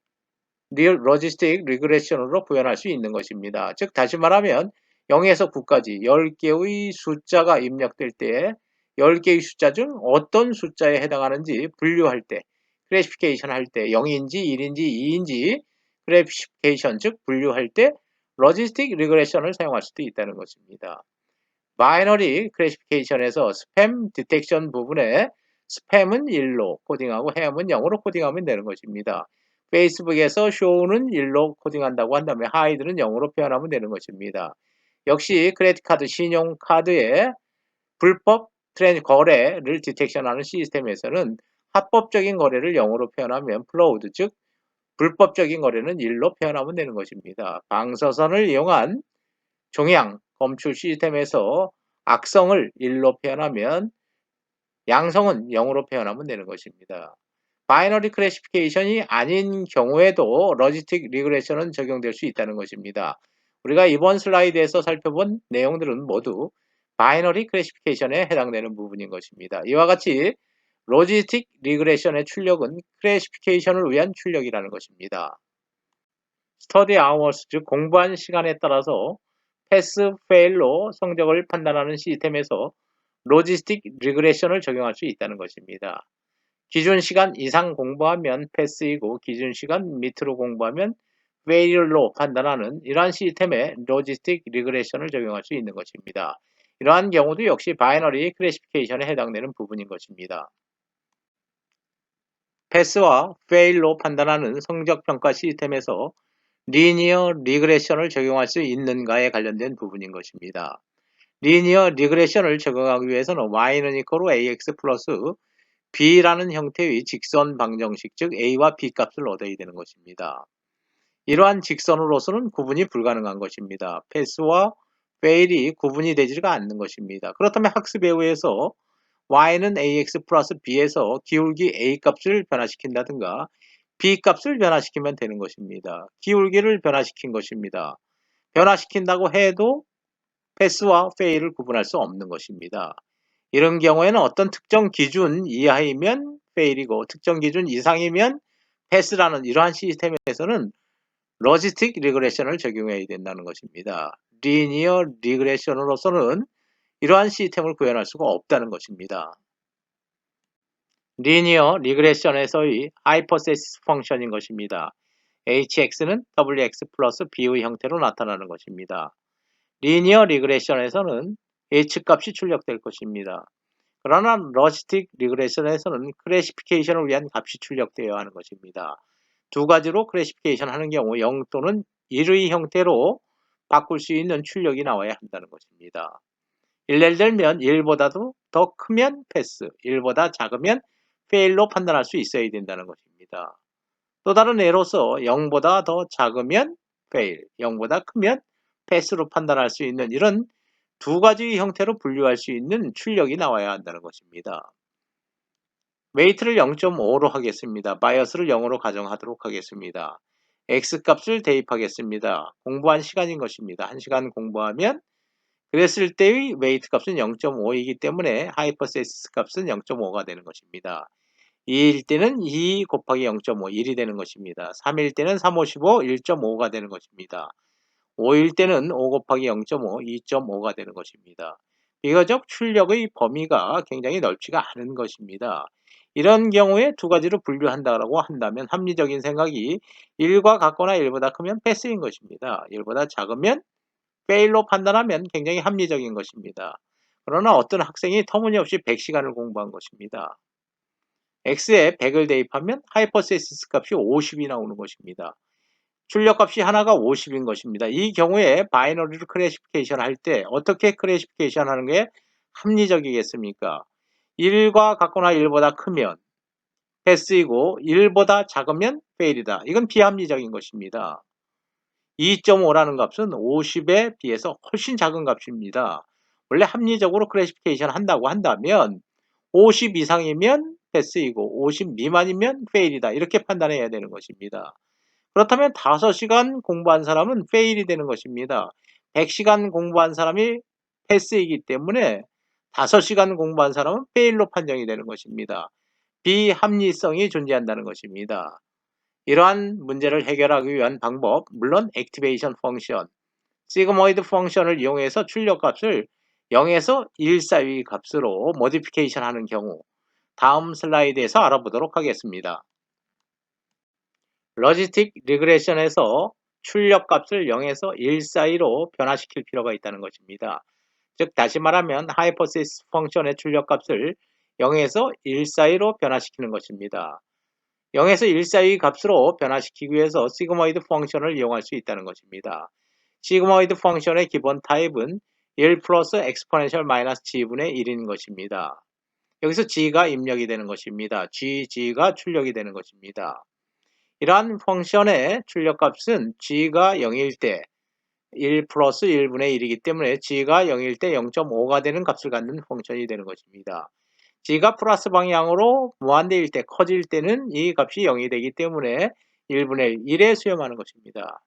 로지스틱 리그레션으로 구현할 수 있는 것입니다. 즉 다시 말하면 0에서 9까지 10개의 숫자가 입력될 때 10개의 숫자 중 어떤 숫자에 해당하는지 분류할 때 클래시피케이션 할 때 0인지 1인지 2인지 클래시피케이션 즉 분류할 때 로지스틱 리그레션을 사용할 수도 있다는 것입니다. 바이너리 클래시피케이션에서 스팸 디텍션 부분에 스팸은 1로 코딩하고 햄은 0으로 코딩하면 되는 것입니다. 페이스북에서 show는 1로 코딩한다고 한다면 hide는 0으로 표현하면 되는 것입니다. 역시 크레딧 카드, 신용카드의 불법 거래를 디텍션하는 시스템에서는 합법적인 거래를 0으로 표현하면 플로우드, 즉 불법적인 거래는 1로 표현하면 되는 것입니다. 방서선을 이용한 종양 검출 시스템에서 악성을 1로 표현하면 양성은 0으로 표현하면 되는 것입니다. 바이너리 클래시피케이션이 아닌 경우에도 로지스틱 리그레션은 적용될 수 있다는 것입니다. 우리가 이번 슬라이드에서 살펴본 내용들은 모두 바이너리 클래시피케이션에 해당되는 부분인 것입니다. 이와 같이 로지스틱 리그레션의 출력은 클래시피케이션을 위한 출력이라는 것입니다. 스터디 아워스, 즉 공부한 시간에 따라서 패스, 페일로 성적을 판단하는 시스템에서 로지스틱 리그레션을 적용할 수 있다는 것입니다. 기준 시간 이상 공부하면 패스이고 기준 시간 밑으로 공부하면 페일로 판단하는 이러한 시스템에 로지스틱 리그레션을 적용할 수 있는 것입니다. 이러한 경우도 역시 바이너리 클래시피케이션에 해당되는 부분인 것입니다. 패스와 페일로 판단하는 성적평가 시스템에서 리니어 리그레션을 적용할 수 있는가에 관련된 부분인 것입니다. 리니어 리그레션을 적용하기 위해서는 y는 이퀄로 ax 플러스 b라는 형태의 직선 방정식, 즉 a와 b 값을 얻어야 되는 것입니다. 이러한 직선으로서는 구분이 불가능한 것입니다. 패스와 페일이 구분이 되지가 않는 것입니다. 그렇다면 학습에 의해서 y는 ax 플러스 b에서 기울기 a 값을 변화시킨다든가 b 값을 변화시키면 되는 것입니다. 기울기를 변화시킨 것입니다. 변화시킨다고 해도 패스와 페일을 구분할 수 없는 것입니다. 이런 경우에는 어떤 특정 기준 이하이면 fail이고 특정 기준 이상이면 패스라는 이러한 시스템에서는 로지스틱 리그레션을 적용해야 된다는 것입니다. 리니어 리그레션으로서는 이러한 시스템을 구현할 수가 없다는 것입니다. 리니어 리그레션에서의 하이퍼세시스 펑션인 것입니다. hx는 wx 플러스 b의 형태로 나타나는 것입니다. 리니어 리그레션에서는 h값이 출력될 것입니다. 그러나 로지스틱 리그레션에서는 클래시피케이션을 위한 값이 출력되어야 하는 것입니다. 두 가지로 클래시피케이션 하는 경우 0 또는 1의 형태로 바꿀 수 있는 출력이 나와야 한다는 것입니다. 예를 들면 1보다도 더 크면 패스, 1보다 작으면 fail로 판단할 수 있어야 된다는 것입니다. 또 다른 예로서 0보다 더 작으면 fail, 0보다 크면 패스로 판단할 수 있는 이런 두 가지 형태로 분류할 수 있는 출력이 나와야 한다는 것입니다. 웨이트를 0.5로 하겠습니다. 바이어스를 0으로 가정하도록 하겠습니다. X값을 대입하겠습니다. 공부한 시간인 것입니다. 1시간 공부하면 그랬을 때의 웨이트 값은 0.5이기 때문에 하이퍼세시스 값은 0.5가 되는 것입니다. 2일 때는 2 곱하기 0.5, 1이 되는 것입니다. 3일 때는 3, 5, 15, 1.5가 되는 것입니다. 5일 때는 5 곱하기 0.5, 2.5가 되는 것입니다. 비교적 출력의 범위가 굉장히 넓지가 않은 것입니다. 이런 경우에 두 가지로 분류한다고 한다면 합리적인 생각이 1과 같거나 1보다 크면 패스인 것입니다. 1보다 작으면 fail로 판단하면 굉장히 합리적인 것입니다. 그러나 어떤 학생이 터무니없이 100시간을 공부한 것입니다. x에 100을 대입하면 하이퍼세시스 값이 50이 나오는 것입니다. 출력값이 하나가 50인 것입니다. 이 경우에 바이너리로 클래시피케이션 할 때 어떻게 클래시피케이션 하는 게 합리적이겠습니까? 1과 같거나 1보다 크면 패스이고 1보다 작으면 fail이다. 이건 비합리적인 것입니다. 2.5라는 값은 50에 비해서 훨씬 작은 값입니다. 원래 합리적으로 클래시피케이션 한다고 한다면 50 이상이면 패스이고 50 미만이면 fail이다. 이렇게 판단해야 되는 것입니다. 그렇다면 5시간 공부한 사람은 fail이 되는 것입니다. 100시간 공부한 사람이 패스이기 때문에 5시간 공부한 사람은 fail로 판정이 되는 것입니다. 비합리성이 존재한다는 것입니다. 이러한 문제를 해결하기 위한 방법, 물론 액티베이션 펑션, 시그모이드 펑션을 이용해서 출력값을 0에서 1 사이의 값으로 모디피케이션 하는 경우 다음 슬라이드에서 알아보도록 하겠습니다. 로지스틱 리그레션에서 출력값을 0에서 1 사이로 변화시킬 필요가 있다는 것입니다. 즉 다시 말하면 하이퍼세시스 펑션의 출력값을 0에서 1 사이로 변화시키는 것입니다. 0에서 1 사이의 값으로 변화시키기 위해서 시그모이드 펑션을 이용할 수 있다는 것입니다. 시그모이드 펑션의 기본 타입은 1 플러스 엑스포넨셜 마이너스 g분의 1인 것입니다. 여기서 g가 입력이 되는 것입니다. g가 출력이 되는 것입니다. 이러한 펑션의 출력값은 g가 0일 때 1 플러스 1분의 1이기 때문에 g가 0일 때 0.5가 되는 값을 갖는 펑션이 되는 것입니다. g가 플러스 방향으로 무한대일 때 커질 때는 이 값이 0이 되기 때문에 1분의 1에 수렴하는 것입니다.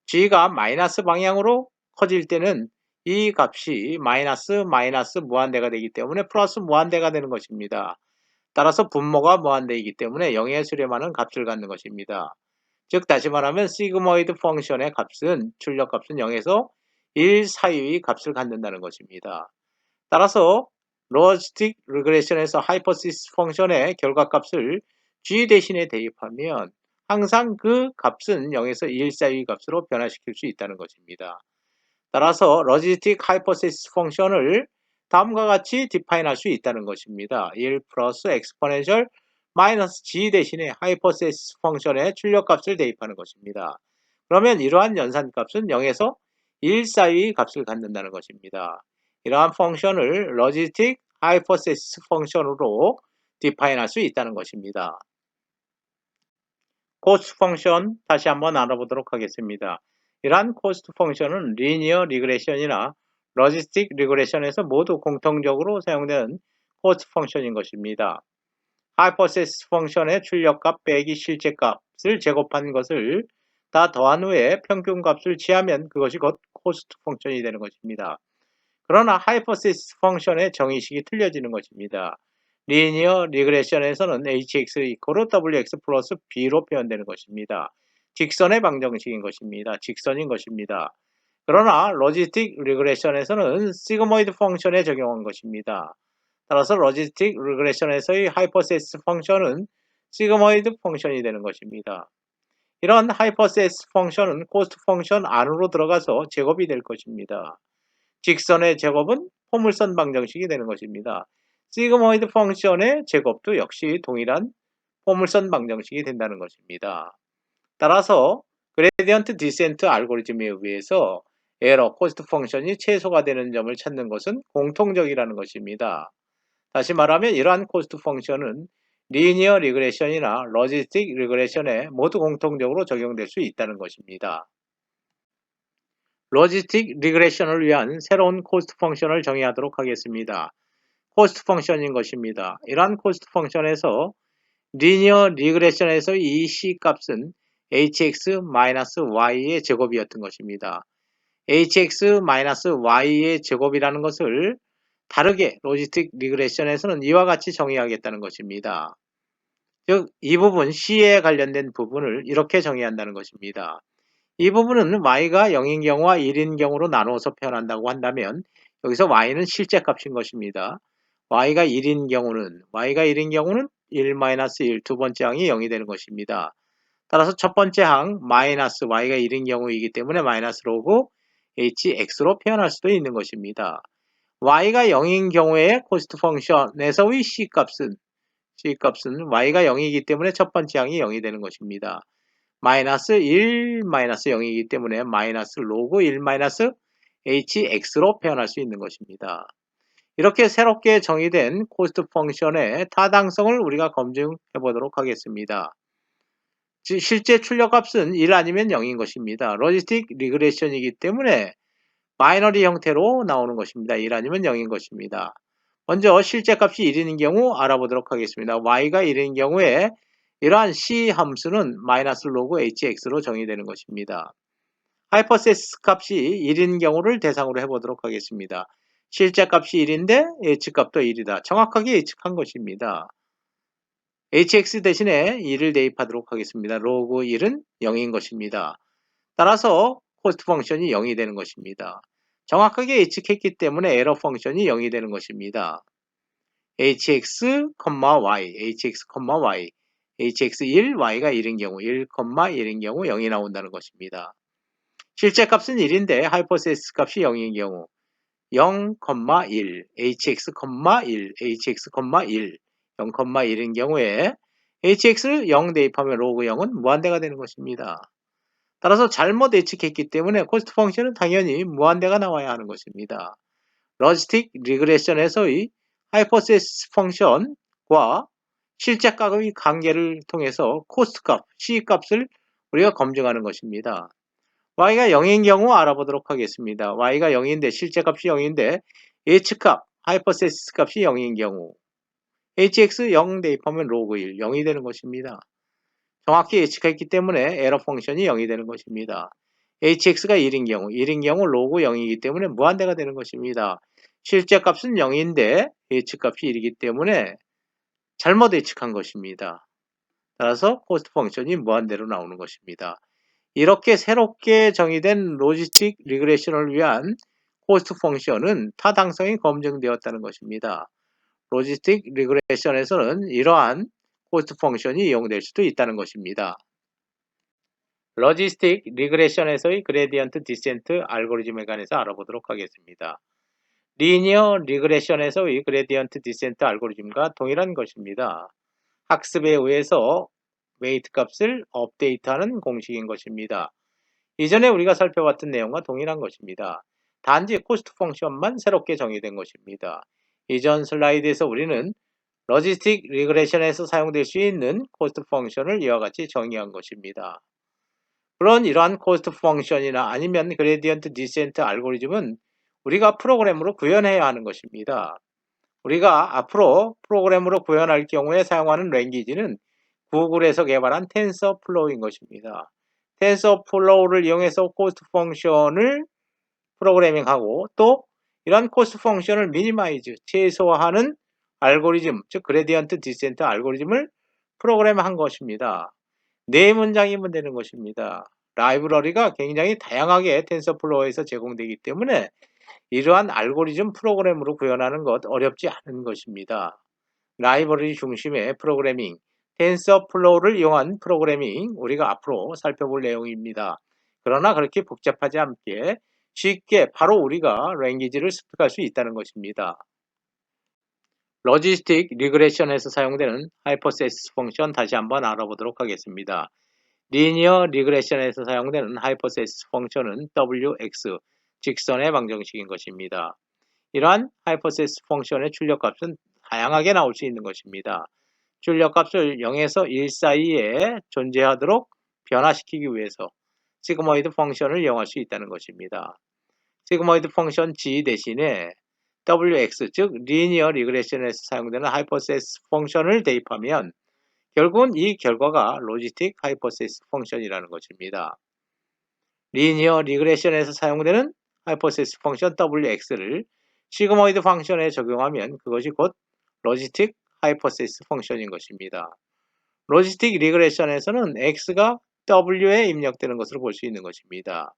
g가 마이너스 방향으로 커질 때는 이 값이 마이너스 무한대가 되기 때문에 플러스 무한대가 되는 것입니다. 따라서 분모가 무한대이기 때문에 0에 수렴하는 값을 갖는 것입니다. 즉 다시 말하면 시그모이드 펑션의 값은 출력값은 0에서 1 사이의 값을 갖는다는 것입니다. 따라서 로지스틱 리그레션에서 하이퍼시스 펑션의 결과값을 g 대신에 대입하면 항상 그 값은 0에서 1 사이의 값으로 변화시킬 수 있다는 것입니다. 따라서 로지스틱 하이퍼시스 펑션을 다음과 같이 디파인할 수 있다는 것입니다. 1 플러스 엑스포넨셜 마이너스 g 대신에 하이퍼세시스 펑션의 출력값을 대입하는 것입니다. 그러면 이러한 연산값은 0에서 1 사이의 값을 갖는다는 것입니다. 이러한 펑션을 로지스틱 하이퍼세시스 펑션으로 디파인할 수 있다는 것입니다. 코스트 펑션 다시 한번 알아보도록 하겠습니다. 이러한 코스트 펑션은 리니어 리그레션이나 로지스틱 리그레션에서 모두 공통적으로 사용되는 코스트 펑션인 것입니다. 하이퍼세시스 펑션의 출력값 빼기 실제값을 제곱한 것을 다 더한 후에 평균값을 취하면 그것이 곧 코스트 펑션이 되는 것입니다. 그러나 하이퍼세시스 펑션의 정의식이 틀려지는 것입니다. 리니어 리그레션에서는 hx 이퀄 wx 플러스 b로 표현되는 것입니다. 직선의 방정식인 것입니다. 직선인 것입니다. 그러나 로지스틱 리그레션에서는 시그모이드 펑션에 적용한 것입니다. 따라서 로지스틱 리그레션에서의 하이퍼세시스 펑션은 시그모이드 펑션이 되는 것입니다. 이런 하이퍼세시스 펑션은 코스트 펑션 안으로 들어가서 제곱이 될 것입니다. 직선의 제곱은 포물선 방정식이 되는 것입니다. 시그모이드 펑션의 제곱도 역시 동일한 포물선 방정식이 된다는 것입니다. 따라서 그레디언트 디센트 알고리즘에 의해서 에러 코스트 펑션이 최소가 되는 점을 찾는 것은 공통적이라는 것입니다. 다시 말하면 이러한 코스트 펑션은 리니어 리그레션이나 로지스틱 리그레션에 모두 공통적으로 적용될 수 있다는 것입니다. 로지스틱 리그레션을 위한 새로운 코스트 펑션을 정의하도록 하겠습니다. 코스트 펑션인 것입니다. 이러한 코스트 펑션에서 리니어 리그레션에서 이 C 값은 hx-y의 제곱이었던 것입니다. hx-y의 제곱이라는 것을 다르게 로지스틱 리그레션에서는 이와 같이 정의하겠다는 것입니다. 즉, 이 부분 C에 관련된 부분을 이렇게 정의한다는 것입니다. 이 부분은 y가 0인 경우와 1인 경우로 나누어서 표현한다고 한다면 여기서 y는 실제 값인 것입니다. y가 1인 경우는 1-1, 두 번째 항이 0이 되는 것입니다. 따라서 첫 번째 항 마이너스 y가 1인 경우이기 때문에 마이너스 로그 hx로 표현할 수도 있는 것입니다. y가 0인 경우에 코스트 펑션에서의 c값은 y가 0이기 때문에 첫 번째 항이 0이 되는 것입니다. 마이너스 1, 마이너스 0이기 때문에 마이너스 로그 1 마이너스 hx로 표현할 수 있는 것입니다. 이렇게 새롭게 정의된 코스트 펑션의 타당성을 우리가 검증해 보도록 하겠습니다. 실제 출력값은 1 아니면 0인 것입니다. 로지스틱 리그레션이기 때문에 바이너리 형태로 나오는 것입니다. 1 아니면 0인 것입니다. 먼저 실제 값이 1인 경우 알아보도록 하겠습니다. y가 1인 경우에 이러한 c 함수는 마이너스 로그 hx로 정의되는 것입니다. 하이퍼세시스 값이 1인 경우를 대상으로 해보도록 하겠습니다. 실제 값이 1인데 h값도 1이다. 정확하게 예측한 것입니다. hx 대신에 1을 대입하도록 하겠습니다. 로그 1은 0인 것입니다. 따라서 코스트 펑션이 0이 되는 것입니다. 정확하게 예측했기 때문에 에러 펑션이 0이 되는 것입니다. hx, y, hx1, y가 1인 경우 1,1인 경우 0이 나온다는 것입니다. 실제 값은 1인데 하이퍼세시스 값이 0인 경우 0,1, hx,1, hx,1, 0,1인 경우에 hx를 0 대입하면 로그 0은 무한대가 되는 것입니다. 따라서 잘못 예측했기 때문에 코스트 펑션은 당연히 무한대가 나와야 하는 것입니다. 로지스틱 리그레션에서의 하이퍼세시스 펑션과 실제 값의 관계를 통해서 코스트 값, C 값을 우리가 검증하는 것입니다. y가 0인 경우 알아보도록 하겠습니다. y가 0인데 실제 값이 0인데 예측값, 하이퍼세시스 값이 0인 경우 hx 0 대입하면 로그 1, 0이 되는 것입니다. 정확히 예측했기 때문에 에러 펑션이 0이 되는 것입니다. hx가 1인 경우 로그 0이기 때문에 무한대가 되는 것입니다. 실제 값은 0인데 예측값이 1이기 때문에 잘못 예측한 것입니다. 따라서 코스트 펑션이 무한대로 나오는 것입니다. 이렇게 새롭게 정의된 로지스틱 리그레션을 위한 코스트 펑션은 타당성이 검증되었다는 것입니다. 로지스틱 리그레션에서는 이러한 코스트 펑션이 이용될 수도 있다는 것입니다. 로지스틱 리그레션에서의 그레디언트 디센트 알고리즘에 관해서 알아보도록 하겠습니다. 리니어 리그레션에서의 그레디언트 디센트 알고리즘과 동일한 것입니다. 학습에 의해서 웨이트 값을 업데이트하는 공식인 것입니다. 이전에 우리가 살펴봤던 내용과 동일한 것입니다. 단지 코스트 펑션만 새롭게 정의된 것입니다. 이전 슬라이드에서 우리는 로지스틱 리그레션에서 사용될 수 있는 코스트 펑션을 이와 같이 정의한 것입니다. 물론 이러한 코스트 펑션이나 아니면 그레디언트 디센트 알고리즘은 우리가 프로그램으로 구현해야 하는 것입니다. 우리가 앞으로 프로그램으로 구현할 경우에 사용하는 랭귀지는 구글에서 개발한 텐서플로우인 것입니다. 텐서플로우를 이용해서 코스트 펑션을 프로그래밍하고 또 이런 코스트 펑션을 미니마이즈, 최소화하는 알고리즘, 즉 그레디언트 디센트 알고리즘을 프로그램한 것입니다. 네 문장이면 되는 것입니다. 라이브러리가 굉장히 다양하게 텐서플로어에서 제공되기 때문에 이러한 알고리즘 프로그램으로 구현하는 것 어렵지 않은 것입니다. 라이브러리 중심의 프로그래밍, 텐서플로우를 이용한 프로그래밍, 우리가 앞으로 살펴볼 내용입니다. 그러나 그렇게 복잡하지 않게 쉽게 바로 우리가 랭귀지를 습득할 수 있다는 것입니다. 로지스틱 리그레션에서 사용되는 하이퍼세시스 펑션 다시 한번 알아보도록 하겠습니다. 리니어 리그레션에서 사용되는 하이퍼세시스 펑션은 WX, 직선의 방정식인 것입니다. 이러한 하이퍼세시스 펑션의 출력값은 다양하게 나올 수 있는 것입니다. 출력값을 0에서 1 사이에 존재하도록 변화시키기 위해서 시그모이드 펑션을 이용할 수 있다는 것입니다. 시그모이드 펑션 G 대신에 WX, 즉 리니어 리그레션에서 사용되는 하이퍼세시스 펑션을 대입하면 결국은 이 결과가 로지스틱 하이퍼세시스 펑션이라는 것입니다. 리니어 리그레션에서 사용되는 하이퍼세시스 펑션 WX를 시그모이드 펑션에 적용하면 그것이 곧 로지스틱 하이퍼세시스 펑션인 것입니다. 로지스틱 리그레션에서는 X가 W에 입력되는 것으로 볼 수 있는 것입니다.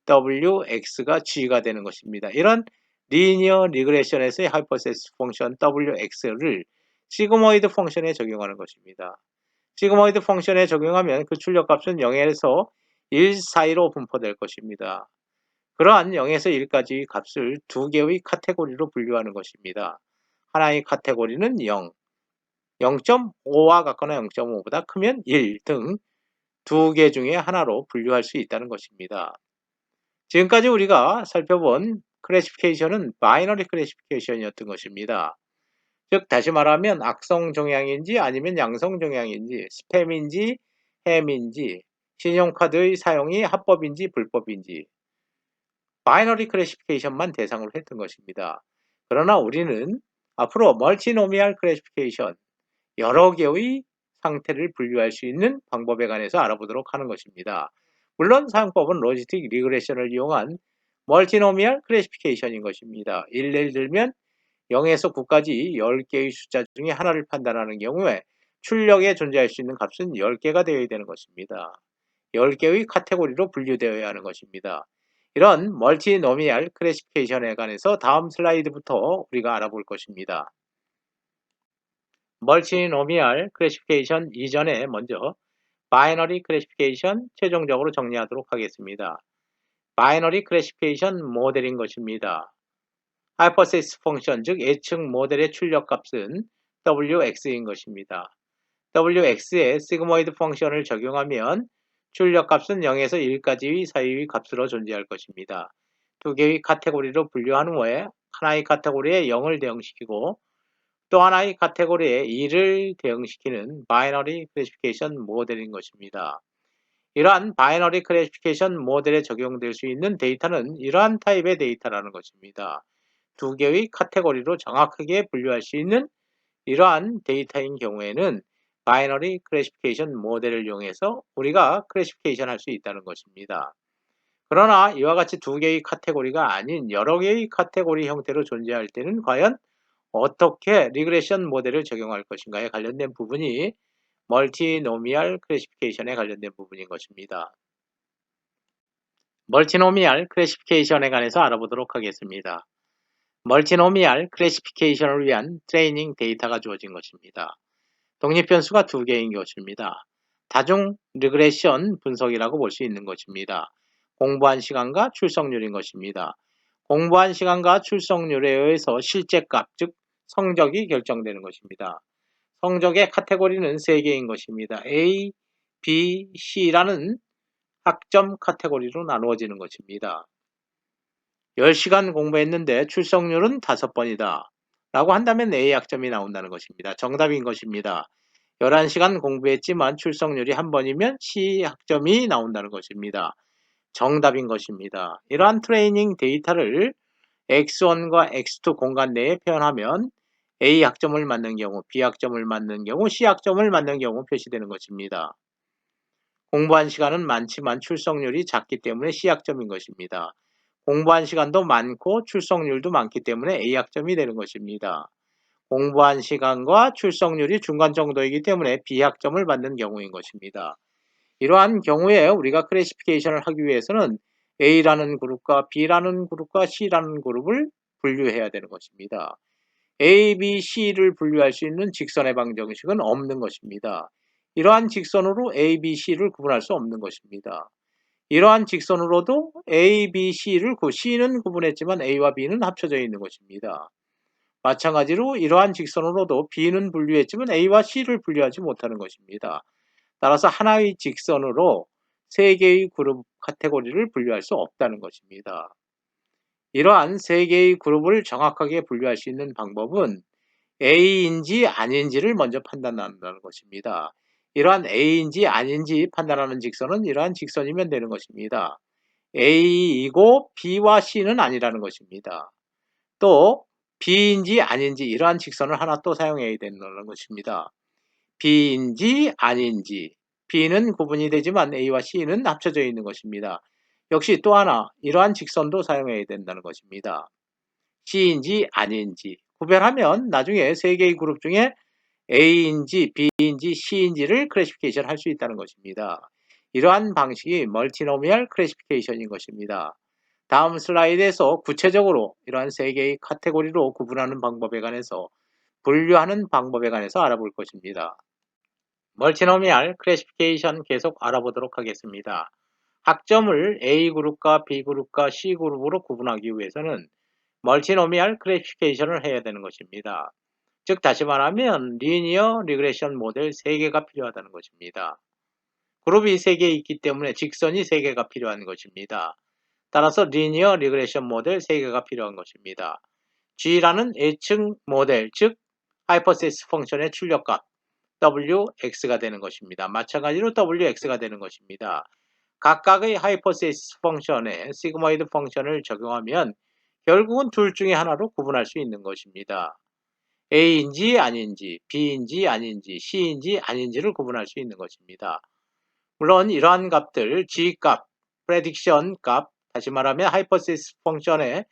WX가 G가 되는 것입니다. 이런 리니어 리그레션에서의 하이퍼세시스 펑션 WX를 시그모이드 펑션에 적용하는 것입니다. 시그모이드 펑션에 적용하면 그 출력값은 0에서 1 사이로 분포될 것입니다. 그러한 0에서 1까지 값을 두 개의 카테고리로 분류하는 것입니다. 하나의 카테고리는 0, 0.5와 같거나 0.5보다 크면 1 등 두 개 중에 하나로 분류할 수 있다는 것입니다. 지금까지 우리가 살펴본 클래시피케이션은 바이너리 클래시피케이션이었던 것입니다. 즉 다시 말하면 악성 종양인지 아니면 양성 종양인지, 스팸인지 햄인지, 신용카드의 사용이 합법인지 불법인지 바이너리 클래시피케이션만 대상으로 했던 것입니다. 그러나 우리는 앞으로 멀티노미얼 클래시피케이션, 여러 개의 상태를 분류할 수 있는 방법에 관해서 알아보도록 하는 것입니다. 물론 사용법은 로지스틱 리그레션을 이용한 멀티노미얼 클래시피케이션인 것입니다. 예를 들면 0에서 9까지 10개의 숫자 중에 하나를 판단하는 경우에 출력에 존재할 수 있는 값은 10개가 되어야 되는 것입니다. 10개의 카테고리로 분류되어야 하는 것입니다. 이런 멀티노미얼 클래시피케이션에 관해서 다음 슬라이드부터 우리가 알아볼 것입니다. 멀티노미얼 클래시피케이션 이전에 먼저 바이너리 클래시피케이션 최종적으로 정리하도록 하겠습니다. 바이너리 클래시피케이션 모델인 것입니다. 하이퍼세시스 펑션, 즉 예측 모델의 출력값은 WX인 것입니다. WX에 시그모이드 펑션을 적용하면 출력값은 0에서 1까지 사이의 값으로 존재할 것입니다. 두 개의 카테고리로 분류한 후에 하나의 카테고리에 0을 대응시키고 또 하나의 카테고리에 2를 대응시키는 바이너리 클래시피케이션 모델인 것입니다. 이러한 바이너리 클래시피케이션 모델에 적용될 수 있는 데이터는 이러한 타입의 데이터라는 것입니다. 두 개의 카테고리로 정확하게 분류할 수 있는 이러한 데이터인 경우에는 바이너리 클래시피케이션 모델을 이용해서 우리가 클래시피케이션 할 수 있다는 것입니다. 그러나 이와 같이 두 개의 카테고리가 아닌 여러 개의 카테고리 형태로 존재할 때는 과연 어떻게 리그레션 모델을 적용할 것인가에 관련된 부분이 멀티노미얼 클래시피케이션에 관련된 부분인 것입니다. 멀티노미얼 클래시피케이션에 관해서 알아보도록 하겠습니다. 멀티노미얼 클래시피케이션을 위한 트레이닝 데이터가 주어진 것입니다. 독립변수가 두 개인 것입니다. 다중 리그레션 분석이라고 볼 수 있는 것입니다. 공부한 시간과 출석률인 것입니다. 공부한 시간과 출석률에 의해서 실제값, 즉 성적이 결정되는 것입니다. 성적의 카테고리는 3개인 것입니다. A, B, C라는 학점 카테고리로 나누어지는 것입니다. 10시간 공부했는데 출석률은 5번이다. 라고 한다면 A 학점이 나온다는 것입니다. 정답인 것입니다. 11시간 공부했지만 출석률이 1번이면 C 학점이 나온다는 것입니다. 정답인 것입니다. 이러한 트레이닝 데이터를 X1과 X2 공간 내에 표현하면 A 학점을 맞는 경우, B 학점을 맞는 경우, C 학점을 맞는 경우 표시되는 것입니다. 공부한 시간은 많지만 출석률이 작기 때문에 C 학점인 것입니다. 공부한 시간도 많고 출석률도 많기 때문에 A 학점이 되는 것입니다. 공부한 시간과 출석률이 중간 정도이기 때문에 B 학점을 받는 경우인 것입니다. 이러한 경우에 우리가 클래시피케이션을 하기 위해서는 A라는 그룹과 B라는 그룹과 C라는 그룹을 분류해야 되는 것입니다. A, B, C를 분류할 수 있는 직선의 방정식은 없는 것입니다. 이러한 직선으로 A, B, C를 구분할 수 없는 것입니다. 이러한 직선으로도 A, B, C를 C는 구분했지만 A와 B는 합쳐져 있는 것입니다. 마찬가지로 이러한 직선으로도 B는 분류했지만 A와 C를 분류하지 못하는 것입니다. 따라서 하나의 직선으로 세 개의 그룹 카테고리를 분류할 수 없다는 것입니다. 이러한 세 개의 그룹을 정확하게 분류할 수 있는 방법은 A인지 아닌지를 먼저 판단한다는 것입니다. 이러한 A인지 아닌지 판단하는 직선은 이러한 직선이면 되는 것입니다. A이고 B와 C는 아니라는 것입니다. 또 B인지 아닌지 이러한 직선을 하나 또 사용해야 된다는 것입니다. B인지 아닌지 B는 구분이 되지만 A와 C는 합쳐져 있는 것입니다. 역시 또 하나 이러한 직선도 사용해야 된다는 것입니다. C인지 아닌지 구별하면 나중에 세 개의 그룹 중에 A인지 B인지 C인지를 클래시피케이션 할 수 있다는 것입니다. 이러한 방식이 멀티노미얼 클래시피케이션인 것입니다. 다음 슬라이드에서 구체적으로 이러한 세 개의 카테고리로 구분하는 방법에 관해서 분류하는 방법에 관해서 알아볼 것입니다. 멀티노미얼 클래시피케이션 계속 알아보도록 하겠습니다. 학점을 A그룹과 B그룹과 C그룹으로 구분하기 위해서는 멀티노미얼 클래시피케이션을 해야 되는 것입니다. 즉 다시 말하면 리니어 리그레션 모델 3개가 필요하다는 것입니다. 그룹이 3개 있기 때문에 직선이 3개가 필요한 것입니다. 따라서 리니어 리그레션 모델 3개가 필요한 것입니다. G라는 예측 모델, 즉 하이퍼세스 펑션의 출력값 Wx가 되는 것입니다. 마찬가지로 Wx가 되는 것입니다. 각각의 하이퍼세스 펑션에 시그모이드 펑션을 적용하면 결국은 둘 중에 하나로 구분할 수 있는 것입니다. A인지 아닌지, B인지 아닌지, C인지 아닌지를 구분할 수 있는 것입니다. 물론 이러한 값들, G값, 프레딕션 값, 다시 말하면 하이퍼세스 펑션의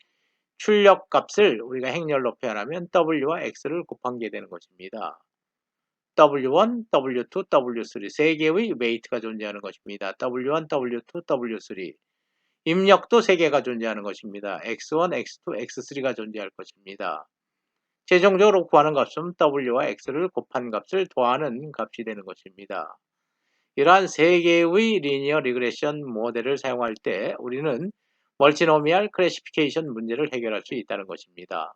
출력 값을 우리가 행렬로 표현하면 W와 X를 곱한 게 되는 것입니다. W1, W2, W3 세 개의 웨이트가 존재하는 것입니다. W1, W2, W3 입력도 3개가 존재하는 것입니다. X1, X2, X3가 존재할 것입니다. 최종적으로 구하는 값은 W와 X를 곱한 값을 더하는 값이 되는 것입니다. 이러한 3개의 리니어 리그레션 모델을 사용할 때 우리는 멀티노미얼 클래시피케이션 문제를 해결할 수 있다는 것입니다.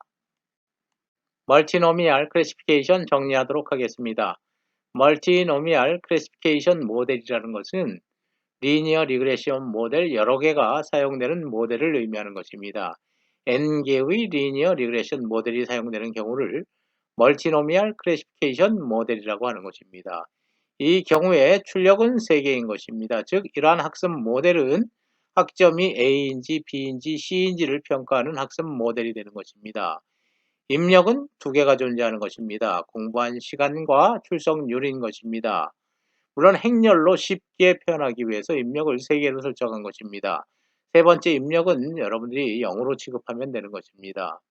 멀티노미얼 클래시피케이션 정리하도록 하겠습니다. 멀티노미얼 클래시피케이션 모델이라는 것은 리니어 리그레션 모델 여러 개가 사용되는 모델을 의미하는 것입니다. N개의 리니어 리그레션 모델이 사용되는 경우를 멀티노미얼 클래시피케이션 모델이라고 하는 것입니다. 이 경우에 출력은 3개인 것입니다. 즉 이러한 학습 모델은 학점이 A인지 B인지 C인지를 평가하는 학습 모델이 되는 것입니다. 입력은 2개가 존재하는 것입니다. 공부한 시간과 출석률인 것입니다. 물론 행렬로 쉽게 표현하기 위해서 입력을 3개로 설정한 것입니다. 세 번째 입력은 여러분들이 0으로 취급하면 되는 것입니다.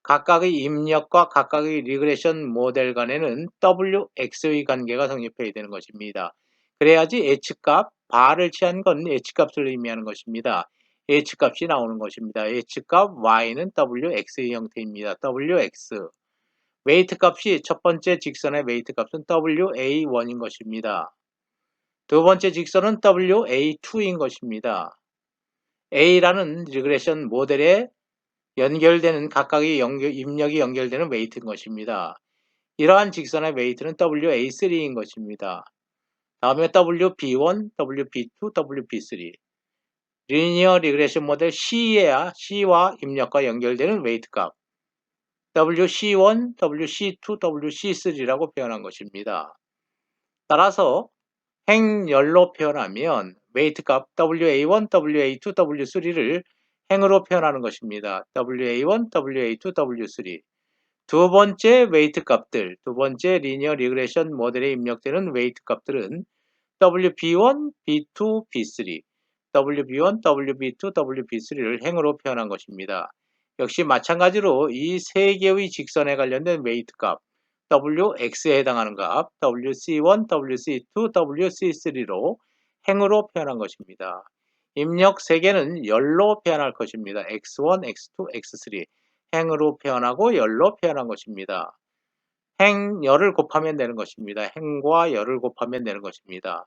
각각의 입력과 각각의 리그레션 모델 간에는 Wx의 관계가 성립해야 되는 것입니다. 그래야지 H값, 바를 취한 건 H값을 의미하는 것입니다. H값이 나오는 것입니다. H값 Y는 Wx의 형태입니다. Wx. 웨이트 값이 첫 번째 직선의 웨이트 값은 WA1인 것입니다. 두 번째 직선은 WA2인 것입니다. A라는 리그레션 모델에 연결되는 각각의 입력이 연결되는 웨이트인 것입니다. 이러한 직선의 웨이트는 WA3인 것입니다. 다음에 WB1, WB2, WB3 리니어 리그레션 모델 C와 입력과 연결되는 웨이트 값 WC1, WC2, WC3라고 표현한 것입니다. 따라서 행열로 표현하면 웨이트 값 WA1, WA2, W3를 행으로 표현하는 것입니다. WA1, WA2, W3 두 번째 웨이트 값들, 두 번째 리니어 리그레션 모델에 입력되는 웨이트 값들은 WB1, B2, B3 WB1, WB2, WB3를 행으로 표현한 것입니다. 역시 마찬가지로 이 세 개의 직선에 관련된 웨이트 값, WX에 해당하는 값, WC1, WC2, WC3로 행으로 표현한 것입니다. 입력 3개는 열로 표현할 것입니다. X1, X2, X3 행으로 표현하고 열로 표현한 것입니다. 행 열을 곱하면 되는 것입니다. 행과 열을 곱하면 되는 것입니다.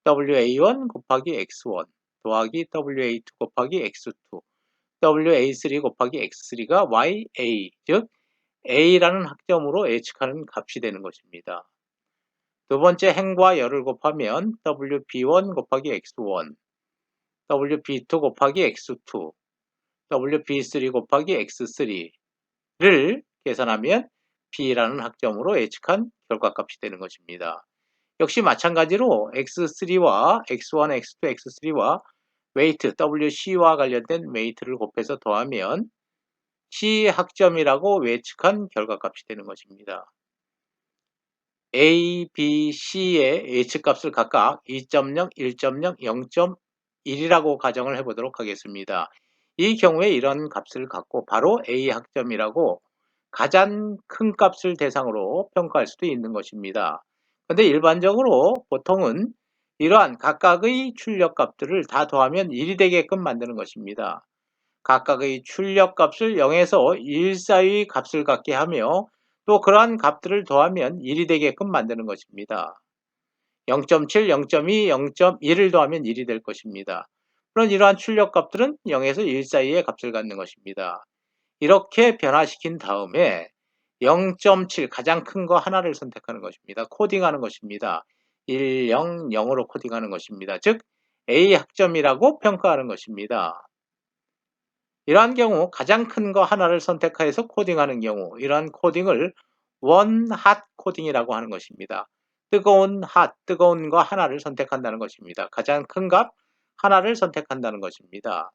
WA1 곱하기 X1 더하기 WA2 곱하기 X2 WA3 곱하기 X3가 YA 즉 A라는 학점으로 예측하는 값이 되는 것입니다. 두 번째 행과 열을 곱하면 WB1 곱하기 X1 WB2 곱하기 X2 WB3 곱하기 X3를 계산하면 B라는 학점으로 예측한 결과값이 되는 것입니다. 역시 마찬가지로 X3와 X1, X2, X3와 웨이트 WC와 관련된 웨이트를 곱해서 더하면 C 학점이라고 예측한 결과값이 되는 것입니다. A, B, C의 예측값을 각각 2.0, 1.0, 0.1이라고 가정을 해보도록 하겠습니다. 이 경우에 이런 값을 갖고 바로 A 학점이라고 가장 큰 값을 대상으로 평가할 수도 있는 것입니다. 근데 일반적으로 보통은 이러한 각각의 출력값들을 다 더하면 1이 되게끔 만드는 것입니다. 각각의 출력값을 0에서 1 사이의 값을 갖게 하며 또 그러한 값들을 더하면 1이 되게끔 만드는 것입니다. 0.7, 0.2, 0.1을 더하면 1이 될 것입니다. 그런 이러한 출력값들은 0에서 1 사이의 값을 갖는 것입니다. 이렇게 변화시킨 다음에 0.7 가장 큰 거 하나를 선택하는 것입니다. 코딩하는 것입니다. 1, 0, 0으로 코딩하는 것입니다. 즉 A 학점이라고 평가하는 것입니다. 이러한 경우 가장 큰 거 하나를 선택해서 코딩하는 경우 이러한 코딩을 원핫 코딩이라고 하는 것입니다. 뜨거운 거 하나를 선택한다는 것입니다. 가장 큰 값 하나를 선택한다는 것입니다.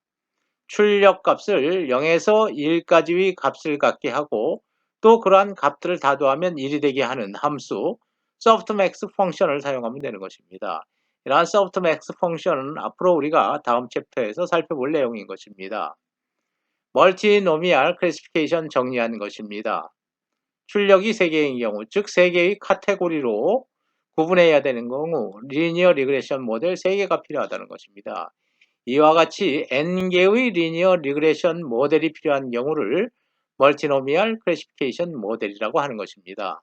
출력값을 0에서 1까지의 값을 갖게 하고 또 그러한 값들을 다 더하면 1이 되게 하는 함수 softmax 펑션을 사용하면 되는 것입니다. 이러한 softmax 펑션은 앞으로 우리가 다음 챕터에서 살펴볼 내용인 것입니다. 멀티노미얼 클래시피케이션 정리하는 것입니다. 출력이 3개인 경우, 즉 3개의 카테고리로 구분해야 되는 경우 리니어 리그레션 모델 3개가 필요하다는 것입니다. 이와 같이 n개의 리니어 리그레션 모델이 필요한 경우를 멀티노미얼 클래시피케이션 모델이라고 하는 것입니다.